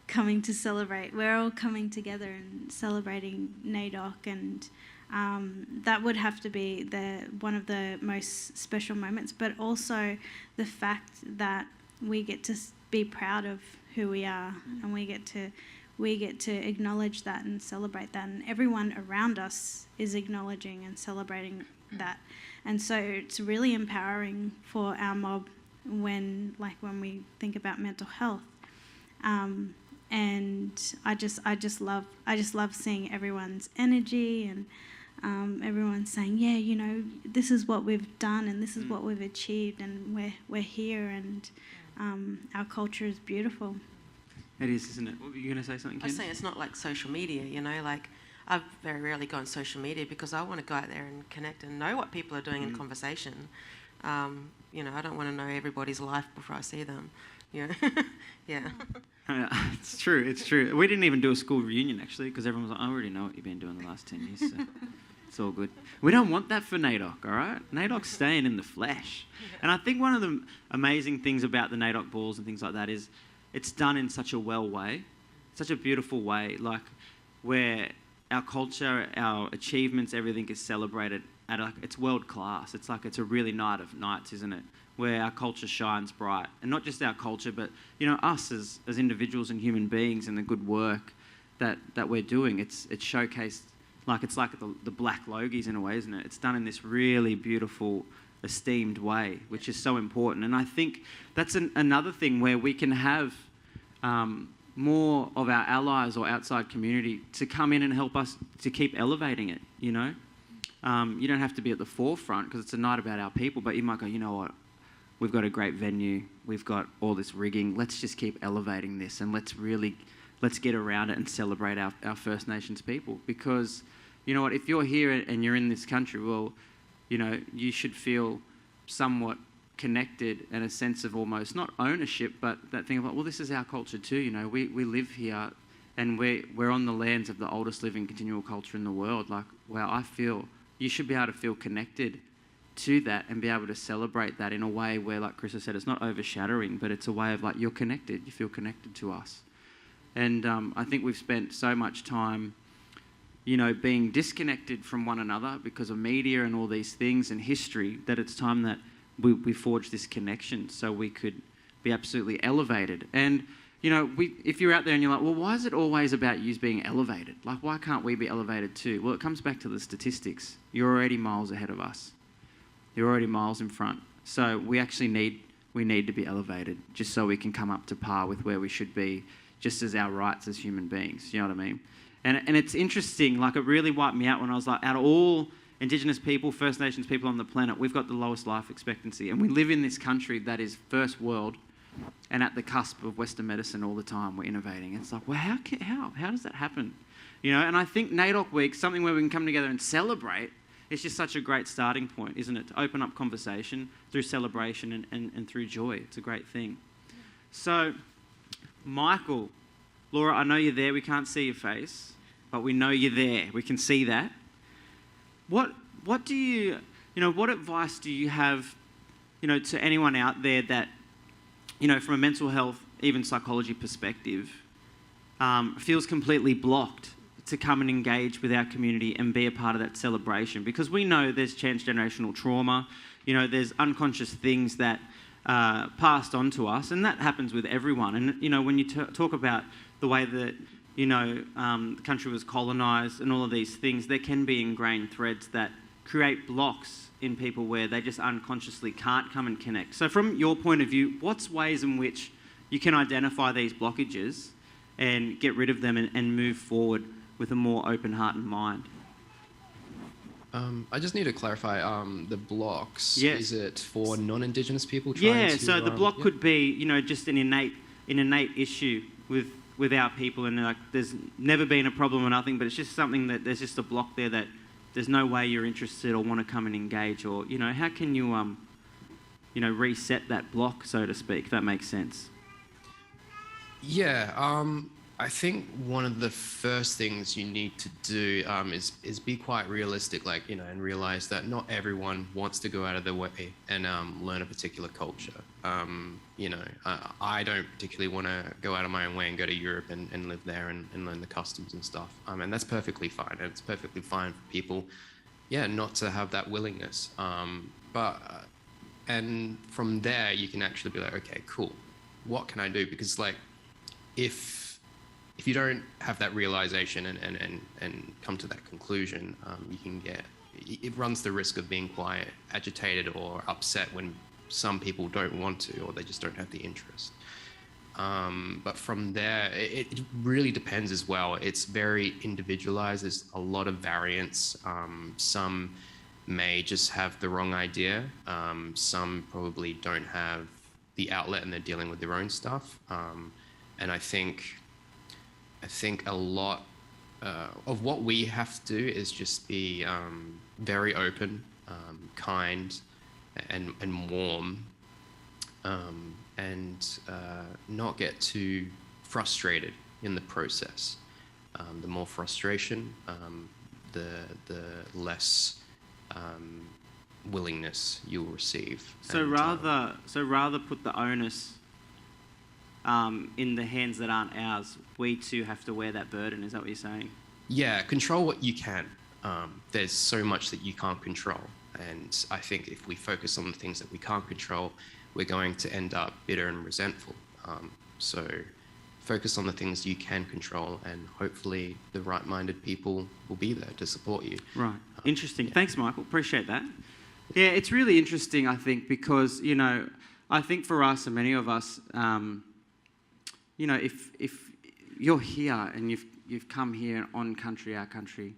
coming to celebrate. We're all coming together and celebrating NAIDOC, and that would have to be one of the most special moments, but also the fact that we get to be proud of who we are, and we get to acknowledge that and celebrate that, and everyone around us is acknowledging and celebrating that, and so it's really empowering for our mob when we think about mental health, and I just love seeing everyone's energy, and everyone saying, yeah, you know, this is what we've done and this is what we've achieved, and we're here, and our culture is beautiful. It is, isn't it? What were you going to say something, Candice? I was saying it's not like social media, you know, like I very rarely go on social media because I want to go out there and connect and know what people are doing in conversation. You know, I don't want to know everybody's life before I see them. Yeah. Yeah. It's true, it's true. We didn't even do a school reunion, actually, because everyone was like, I already know what you've been doing the last 10 years, so it's all good. We don't want that for NAIDOC, all right? NAIDOC's staying in the flesh. And I think one of the amazing things about the NAIDOC balls and things like that is it's done in such a well way, such a beautiful way, like where our culture, our achievements, everything is celebrated at it's world class. It's like it's a really night of nights, isn't it? Where our culture shines bright, and not just our culture, but you know, us as individuals and human beings, and the good work that we're doing. It's showcased like it's like the Black Logies in a way, isn't it? It's done in this really beautiful, esteemed way, which is so important. And I think that's another thing where we can have more of our allies or outside community to come in and help us to keep elevating it. You know, you don't have to be at the forefront because it's a night about our people, but you might go, you know what? We've got a great venue. We've got all this rigging. Let's just keep elevating this, and let's get around it and celebrate our First Nations people. Because, you know what, if you're here and you're in this country, well, you know, you should feel somewhat connected and a sense of almost not ownership, but that thing of like, well, this is our culture too. You know, we live here, and we're on the lands of the oldest living continual culture in the world. Like, wow, I feel you should be able to feel connected to that and be able to celebrate that in a way where, like Chris has said, it's not overshadowing, but it's a way of like, you're connected, you feel connected to us. And I think we've spent so much time, you know, being disconnected from one another because of media and all these things and history, that it's time that we forge this connection so we could be absolutely elevated. And, you know, if you're out there and you're like, well, why is it always about you being elevated? Like, why can't we be elevated too? Well, it comes back to the statistics. You're already miles ahead of us. You're already miles in front. So we actually need to be elevated just so we can come up to par with where we should be, just as our rights as human beings. You know what I mean? And it's interesting, like it really wiped me out when I was like, out of all Indigenous people, First Nations people on the planet, we've got the lowest life expectancy. And we live in this country that is first world and at the cusp of Western medicine all the time. We're innovating. It's like, well, how does that happen? You know, and I think NAIDOC Week, something where we can come together and celebrate, it's just such a great starting point, isn't it? To open up conversation through celebration and through joy. It's a great thing. So, Michael, Laura, I know you're there. We can't see your face, but we know you're there. We can see that. What do you know, what advice do you have, you know, to anyone out there that, you know, from a mental health, even psychology perspective, feels completely blocked to come and engage with our community and be a part of that celebration? Because we know there's transgenerational trauma, you know, there's unconscious things that passed on to us, and that happens with everyone. And, you know, when you talk about the way that, you know, the country was colonised and all of these things, there can be ingrained threads that create blocks in people where they just unconsciously can't come and connect. So from your point of view, what's ways in which you can identify these blockages and get rid of them and move forward with a more open heart and mind? I just need to clarify, the blocks, yes. Is it for non-Indigenous people trying to... so the block could be, you know, just an innate issue with our people, and like there's never been a problem or nothing, but it's just something that there's just a block there that there's no way you're interested or want to come and engage, or, you know, how can you, you know, reset that block, so to speak, if that makes sense? Yeah, I think one of the first things you need to do is be quite realistic, like, you know, and realize that not everyone wants to go out of their way and learn a particular culture. You know, I don't particularly want to go out of my own way and go to Europe and live there and learn the customs and stuff. And that's perfectly fine. And it's perfectly fine for people, yeah, not to have that willingness. And from there, you can actually be like, okay, cool. What can I do? Because, like, if you don't have that realization and come to that conclusion, it runs the risk of being quite agitated or upset when some people don't want to, or they just don't have the interest. But from there, it really depends as well. It's very individualized. There's a lot of variance. Some may just have the wrong idea. Some probably don't have the outlet and they're dealing with their own stuff. And I think a lot of what we have to do is just be very open, kind, and warm, and not get too frustrated in the process. The more frustration, the less willingness you'll receive. So rather put the onus in the hands that aren't ours, we too have to wear that burden. Is that what you're saying? Yeah, control what you can. There's so much that you can't control. And I think if we focus on the things that we can't control, we're going to end up bitter and resentful. So focus on the things you can control, and hopefully the right-minded people will be there to support you. Right. Interesting. Yeah. Thanks, Michael. Appreciate that. Yeah, it's really interesting, I think, because, you know, I think for us and many of us, you know, if you're here and you've come here on country, our country,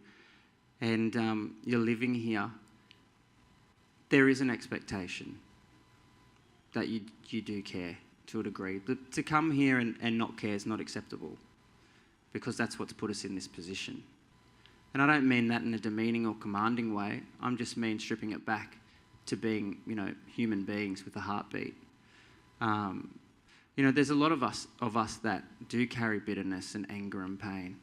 and you're living here, there is an expectation that you do care to a degree. But to come here and not care is not acceptable, because that's what's put us in this position. And I don't mean that in a demeaning or commanding way. I'm just mean stripping it back to being, you know, human beings with a heartbeat. You know, there's a lot of us that do carry bitterness and anger and pain.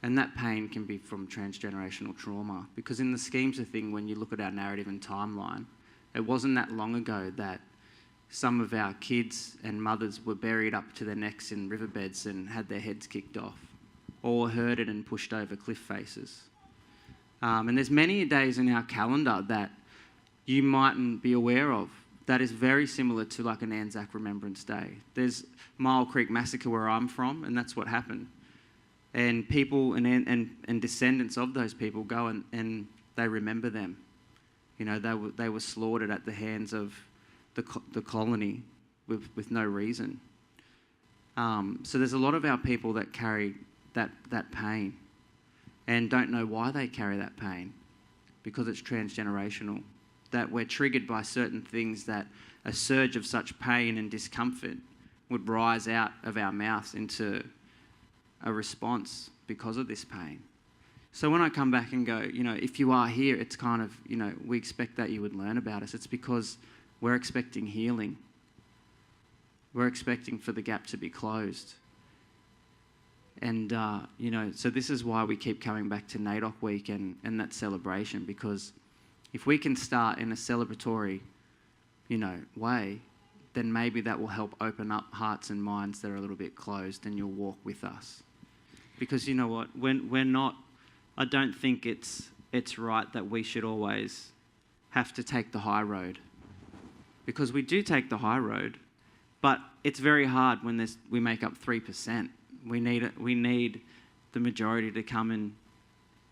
And that pain can be from transgenerational trauma, because in the schemes of things, when you look at our narrative and timeline, it wasn't that long ago that some of our kids and mothers were buried up to their necks in riverbeds and had their heads kicked off, or herded and pushed over cliff faces. And there's many days in our calendar that you mightn't be aware of that is very similar to like an Anzac Remembrance Day. There's Mile Creek Massacre where I'm from, and that's what happened. And people and descendants of those people go and they remember them. You know, they were slaughtered at the hands of the colony with no reason. So there's a lot of our people that carry that pain and don't know why they carry that pain, because it's transgenerational, that we're triggered by certain things, that a surge of such pain and discomfort would rise out of our mouths into a response because of this pain. So when I come back and go, you know, if you are here, it's kind of, you know, we expect that you would learn about us. It's because we're expecting healing. We're expecting for the gap to be closed. And, you know, so this is why we keep coming back to NAIDOC Week and that celebration, because if we can start in a celebratory, you know, way, then maybe that will help open up hearts and minds that are a little bit closed, and you'll walk with us. Because you know what, we're not, I don't think it's right that we should always have to take the high road. Because we do take the high road, but it's very hard when we make up 3%. We need the majority to come in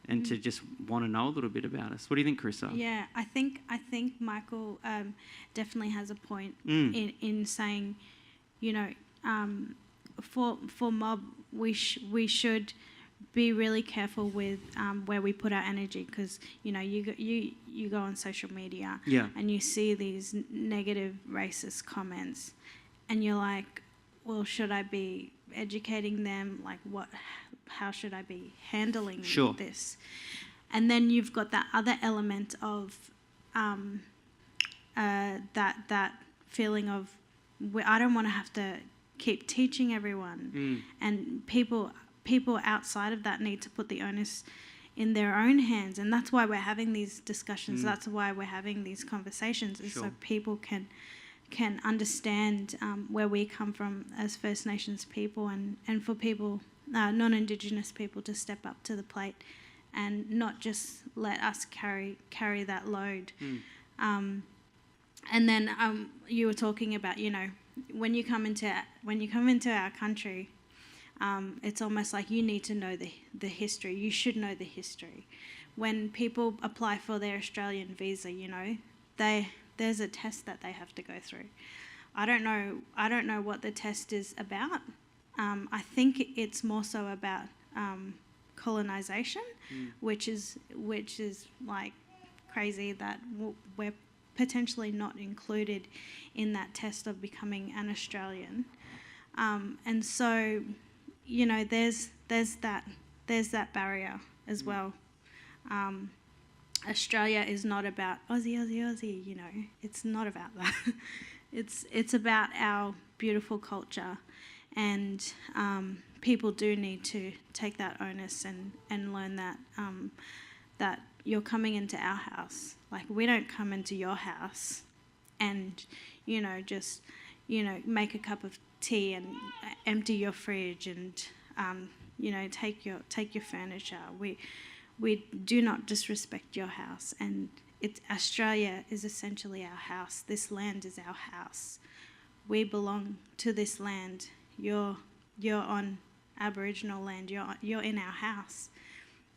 and to just want to know a little bit about us. What do you think, Cerisa? Yeah, I think Michael definitely has a point in saying, you know, for mob, we should be really careful with where we put our energy, because you know you go on social media and you see these negative racist comments, and you're like, well, should I be educating them? Like, how should I be handling this? And then you've got that other element of that feeling of, I don't want to have to keep teaching everyone, and people outside of that need to put the onus in their own hands, and that's why we're having these discussions. That's why we're having these conversations, is so people can understand where we come from as First Nations people, and for people, non-Indigenous people, to step up to the plate and not just let us carry that load. And then you were talking about, you know, when you come into our country, it's almost like you need to know the history. You should know the history. When people apply for their Australian visa, you know, there's a test that they have to go through. I don't know what the test is about. I think it's more so about colonisation, which is like crazy that we're potentially not included in that test of becoming an Australian. And so, you know, there's that barrier as well. Australia is not about Aussie, you know. It's not about that. It's about our beautiful culture, and people do need to take that onus and learn that that you're coming into our house. Like, we don't come into your house and, you know, just, you know, make a cup of tea and empty your fridge and, you know, take your furniture. We do not disrespect your house, and Australia is essentially our house. This land is our house. We belong to this land. You're on Aboriginal land. You're in our house,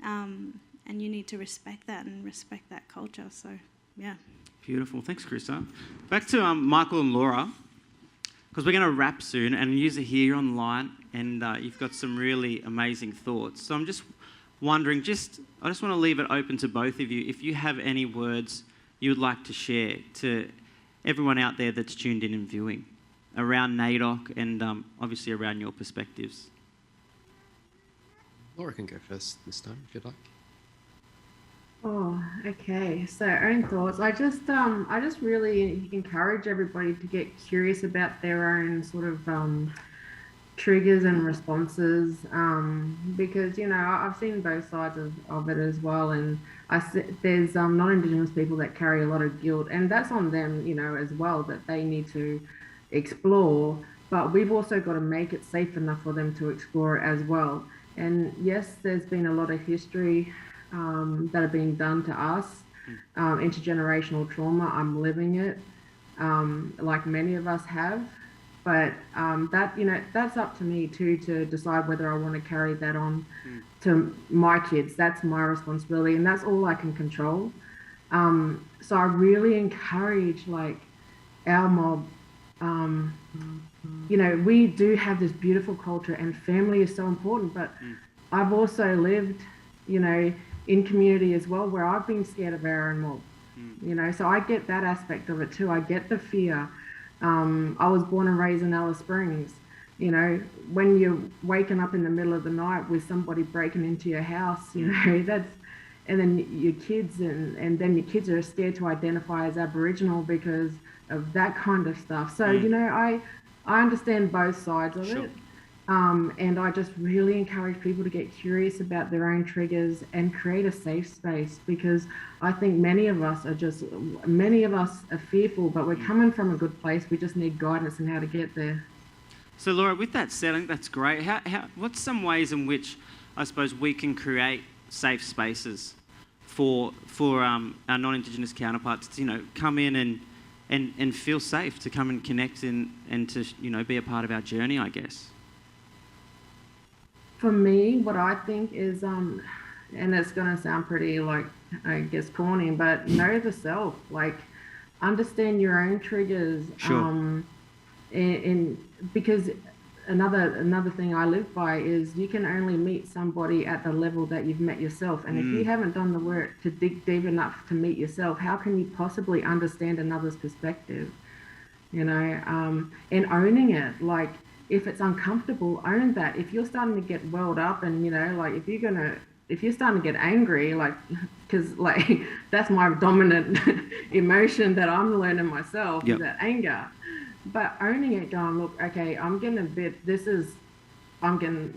and you need to respect that and respect that culture. So, yeah. Beautiful. Thanks, Cerisa. Back to Michael and Laura, because we're going to wrap soon, and you're here online, and you've got some really amazing thoughts. So I'm just wondering, I just want to leave it open to both of you. If you have any words you would like to share to everyone out there that's tuned in and viewing around NAIDOC and obviously around your perspectives. Laura can go first this time, if you'd like. Oh, okay. So, own thoughts. I just really encourage everybody to get curious about their own sort of triggers and responses, because I've seen both sides of it as well, and there's non-Indigenous people that carry a lot of guilt, and that's on them as well, that they need to explore, but we've also got to make it safe enough for them to explore it as well. And yes, there's been a lot of history that have been done to us, intergenerational trauma. I'm living it, like many of us have. But that's up to me too, to decide whether I want to carry that on to my kids. That's my responsibility, and that's all I can control. So I really encourage our mob. We do have this beautiful culture, and family is so important. But I've also lived, in community as well, where I've been scared of our own mob. So I get that aspect of it too. I get the fear. I was born and raised in Alice Springs. When you're waking up in the middle of the night with somebody breaking into your house, that's, and then your kids, and then your kids are scared to identify as Aboriginal because of that kind of stuff. So, I understand both sides of it. And I just really encourage people to get curious about their own triggers and create a safe space, because I think many of us are fearful, but we're coming from a good place. We just need guidance on how to get there. So Laura, with that said, I think that's great. What's some ways in which I suppose we can create safe spaces for our non-Indigenous counterparts to, come in and feel safe to come and connect and to, be a part of our journey, I guess? For me, what I think is, and it's going to sound pretty, I guess, corny, but know the self. Understand your own triggers. Sure. And because another thing I live by is you can only meet somebody at the level that you've met yourself. And if you haven't done the work to dig deep enough to meet yourself, how can you possibly understand another's perspective? And owning it, if it's uncomfortable, own that. If you're starting to get welled up and, if you're starting to get angry, because that's my dominant emotion that I'm learning myself, is that anger. But owning it, going, look, okay, I'm getting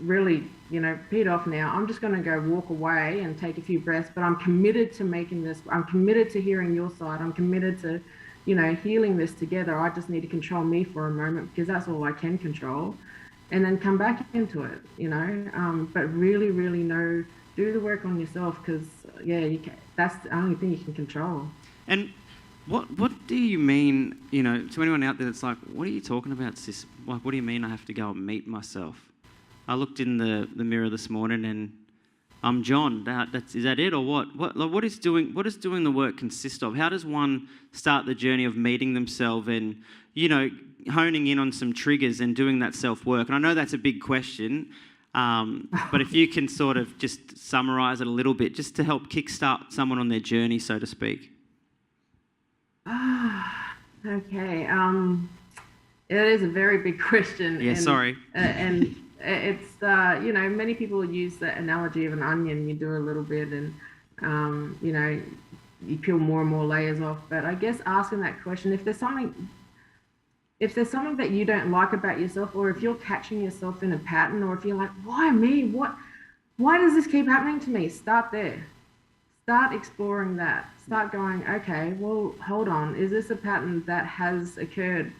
really, peed off now. I'm just going to go walk away and take a few breaths, but I'm committed to making this, I'm committed to hearing your side. I'm committed to, healing this together. I just need to control me for a moment, because that's all I can control, and then come back into it, but really, really do the work on yourself, because, that's the only thing you can control. And what do you mean, to anyone out there that's like, what are you talking about, sis? What do you mean I have to go and meet myself? I looked in the mirror this morning and I'm John. Is that it, or what? What does doing the work consist of? How does one start the journey of meeting themselves and, honing in on some triggers and doing that self-work? And I know that's a big question, but if you can sort of just summarise it a little bit, just to help kickstart someone on their journey, so to speak. Okay. It is a very big question. Yeah, sorry. And it's, many people use the analogy of an onion. You do a little bit and, you peel more and more layers off. But I guess asking that question, if there's something that you don't like about yourself, or if you're catching yourself in a pattern, or if you're like, why me? Why does this keep happening to me? Start there. Start exploring that. Start going, okay, well, hold on. Is this a pattern that has occurred,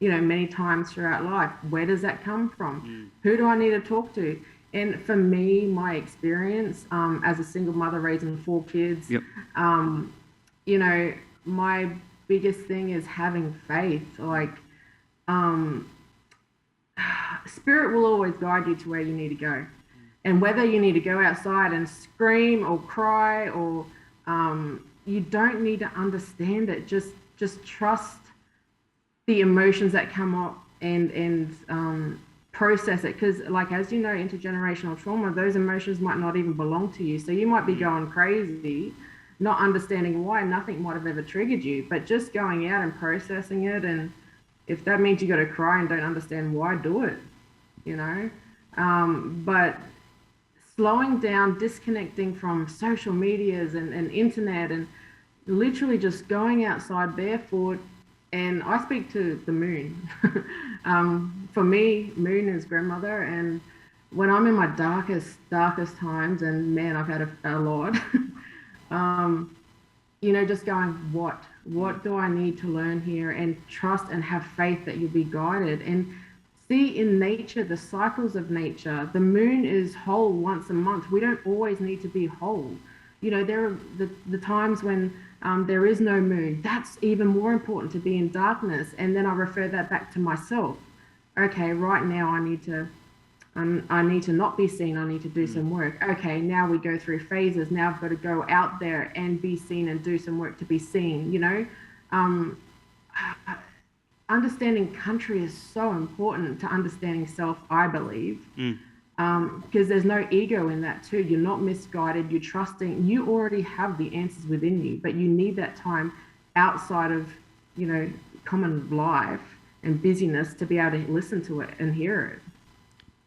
many times throughout life? Where does that come from? Who do I need to talk to? And for me, my experience as a single mother raising 4 kids, my biggest thing is having faith. Spirit will always guide you to where you need to go. And whether you need to go outside and scream or cry, or you don't need to understand it. Just trust the emotions that come up and process it. Because, as you know, intergenerational trauma, those emotions might not even belong to you. So you might be going crazy, not understanding why. Nothing might have ever triggered you, but just going out and processing it. And if that means you got to cry and don't understand why, do it. But slowing down, disconnecting from social medias and internet, and literally just going outside barefoot. And I speak to the moon. For me, Moon is grandmother, and when I'm in my darkest times, and man, I've had a lot, just going, what do I need to learn here, and trust and have faith that you'll be guided, and see in nature, the cycles of nature. The moon is whole once a month. We don't always need to be whole. There are the times when there is no moon. That's even more important, to be in darkness. And then I refer that back to myself. Okay, right now I need to not be seen. I need to do some work. Okay, now we go through phases. Now I've got to go out there and be seen and do some work to be seen. Understanding country is so important to understanding self, I believe. Because there's no ego in that too. You're not misguided. You're trusting. You already have the answers within you, but you need that time outside of, common life and busyness to be able to listen to it and hear it.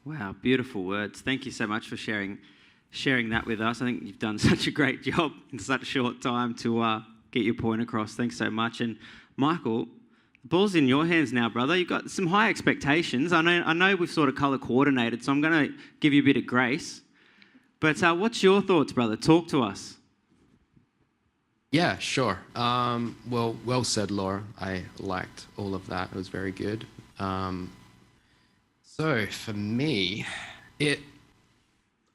Wow, beautiful words. Thank you so much for sharing that with us. I think you've done such a great job in such a short time to get your point across. Thanks so much. And Michael, the ball's in your hands now, brother. You've got some high expectations. I know we've sort of colour coordinated, so I'm going to give you a bit of grace. But what's your thoughts, brother? Talk to us. Yeah, sure. Well said, Laura. I liked all of that. It was very good. So for me,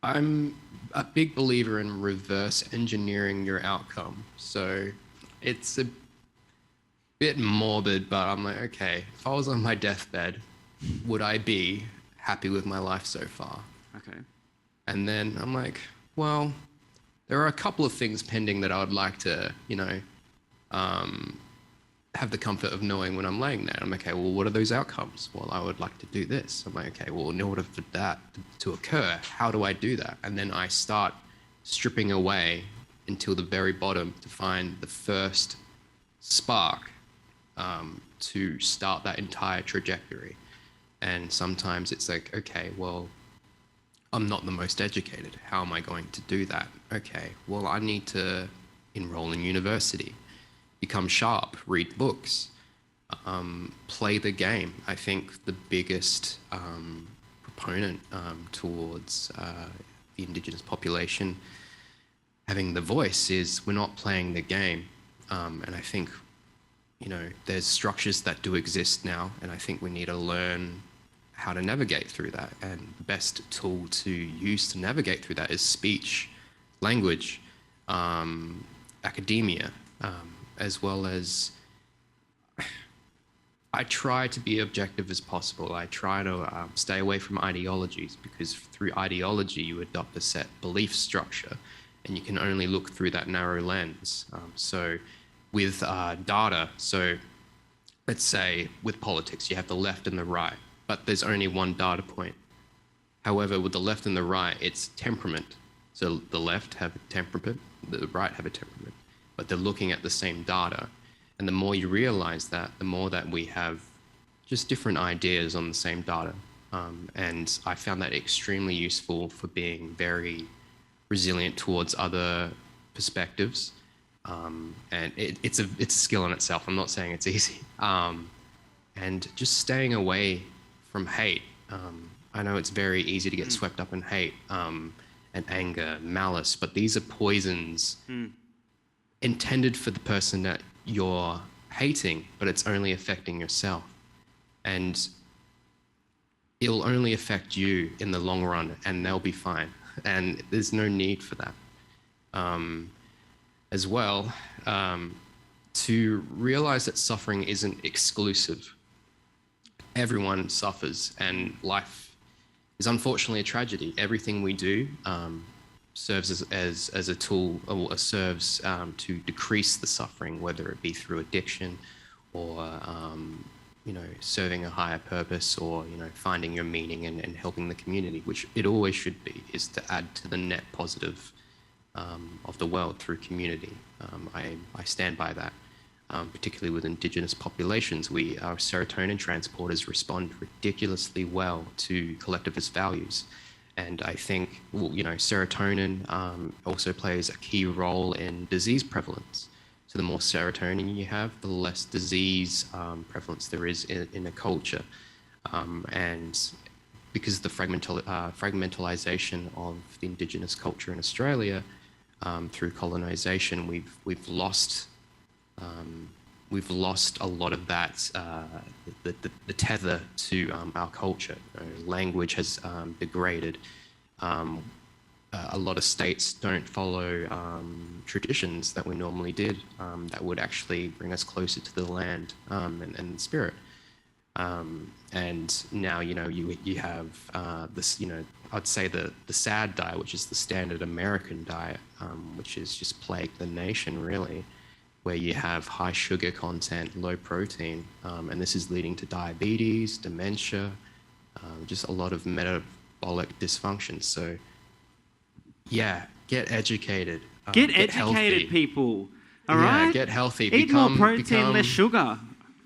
I'm a big believer in reverse engineering your outcome. So it's a bit morbid, but I'm like, okay, if I was on my deathbed, would I be happy with my life so far? Okay. And then I'm like, well, there are a couple of things pending that I would like to, have the comfort of knowing when I'm laying there. I'm like, okay, well, what are those outcomes? Well, I would like to do this. I'm like, okay, well, in order for that to occur, how do I do that? And then I start stripping away until the very bottom to find the first spark to start that entire trajectory. And sometimes it's like, okay, well, I'm not the most educated. How am I going to do that? Okay, well, I need to enroll in university, become sharp, read books, play the game. I think the biggest proponent towards the Indigenous population having the voice is we're not playing the game. And I think, there's structures that do exist now, and I think we need to learn how to navigate through that. And the best tool to use to navigate through that is speech, language, academia, as well as I try to be objective as possible. I try to stay away from ideologies, because through ideology you adopt a set belief structure and you can only look through that narrow lens. So with data, so let's say with politics you have the left and the right, but there's only one data point. However, with the left and the right, it's temperament. So the left have a temperament, the right have a temperament, but they're looking at the same data. And the more you realize that, the more that we have just different ideas on the same data. And I found that extremely useful for being very resilient towards other perspectives. And it's a skill in itself. I'm not saying it's easy. And just staying away from hate. I know it's very easy to get swept up in hate and anger, malice, but these are poisons intended for the person that you're hating, but it's only affecting yourself. And it'll only affect you in the long run, and they'll be fine. And there's no need for that. As well, to realize that suffering isn't exclusive. Everyone suffers, and life is unfortunately a tragedy. Everything we do serves as a tool, or serves to decrease the suffering, whether it be through addiction or serving a higher purpose, or finding your meaning and helping the community, which it always should be, is to add to the net positive of the world through community. I stand by that. Particularly with Indigenous populations, our serotonin transporters respond ridiculously well to collectivist values. And I think, serotonin also plays a key role in disease prevalence. So the more serotonin you have, the less disease prevalence there is in a culture. And because of the fragmentalization of the Indigenous culture in Australia through colonisation, we've lost a lot of that, the tether to our culture. Language has degraded. A lot of states don't follow traditions that we normally did that would actually bring us closer to the land and the spirit. And now, you have this, I'd say the sad diet, which is the standard American diet, which has just plagued the nation, really, where you have high sugar content, low protein, and this is leading to diabetes, dementia, just a lot of metabolic dysfunction. So, yeah, get educated. Get educated, healthy. People. All right? Yeah, get healthy. Eat more protein, less sugar.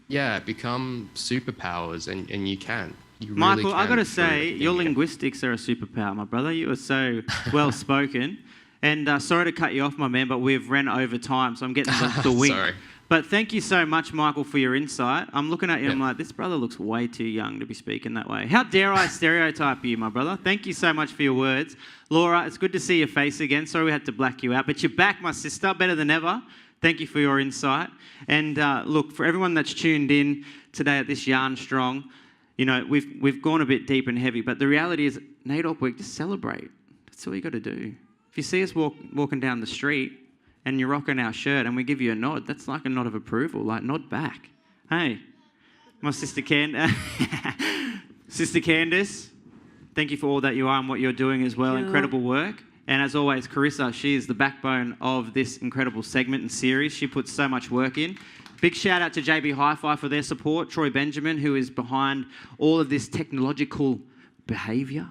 Yeah, become superpowers, and you can. You Michael, really I got to can say, your linguistics are a superpower, my brother. You are so well spoken. And sorry to cut you off, my man, but we've ran over time, so I'm getting the wink. Sorry. But thank you so much, Michael, for your insight. I'm looking at you, I'm like, this brother looks way too young to be speaking that way. How dare I stereotype you, my brother? Thank you so much for your words. Laura, it's good to see your face again. Sorry we had to black you out, but you're back, my sister, better than ever. Thank you for your insight. And look, for everyone that's tuned in today at this Yarn Strong, we've gone a bit deep and heavy, but the reality is, NAIDOC Week, just celebrate. That's all you got to do. If you see us walking down the street and you're rocking our shirt and we give you a nod, that's like a nod of approval, like nod back. Hey, my sister Sister Candice, thank you for all that you are and what you're doing as well. Incredible work. And as always, Cerisa, she is the backbone of this incredible segment and series. She puts so much work in. Big shout out to JB Hi-Fi for their support. Troy Benjamin, who is behind all of this technological behaviour.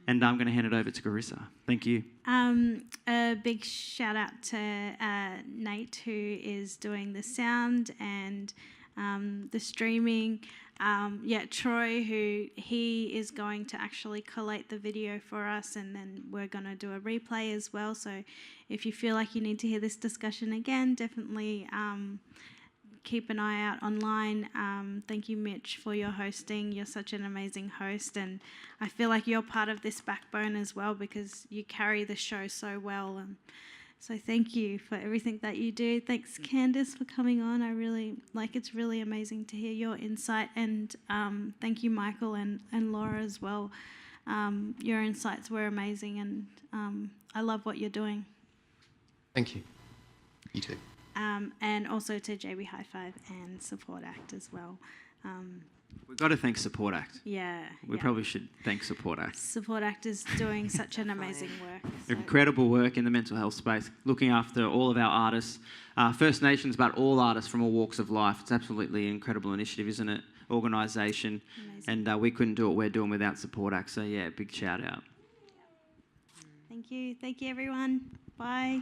And I'm going to hand it over to Cerisa. Thank you. A big shout out to Nate, who is doing the sound and the streaming. Troy, who he is going to actually collate the video for us, and then we're going to do a replay as well. So if you feel like you need to hear this discussion again, definitely keep an eye out online. Thank you, Mitch, for your hosting. You're such an amazing host, and I feel like you're part of this backbone as well because you carry the show so well. So thank you for everything that you do. Thanks, Candice, for coming on. It's really amazing to hear your insight, and thank you, Michael and Laura as well. Your insights were amazing, and I love what you're doing. Thank you. You too. And also to JB High Five and Support Act as well. We've got to thank Support Act. Yeah. We probably should thank Support Act. Support Act is doing such an amazing work. So. Incredible work in the mental health space, looking after all of our artists. First Nations, but all artists from all walks of life. It's absolutely an incredible initiative, isn't it? Organisation. And we couldn't do what we're doing without Support Act. So, yeah, big shout out. Thank you. Thank you, everyone. Bye.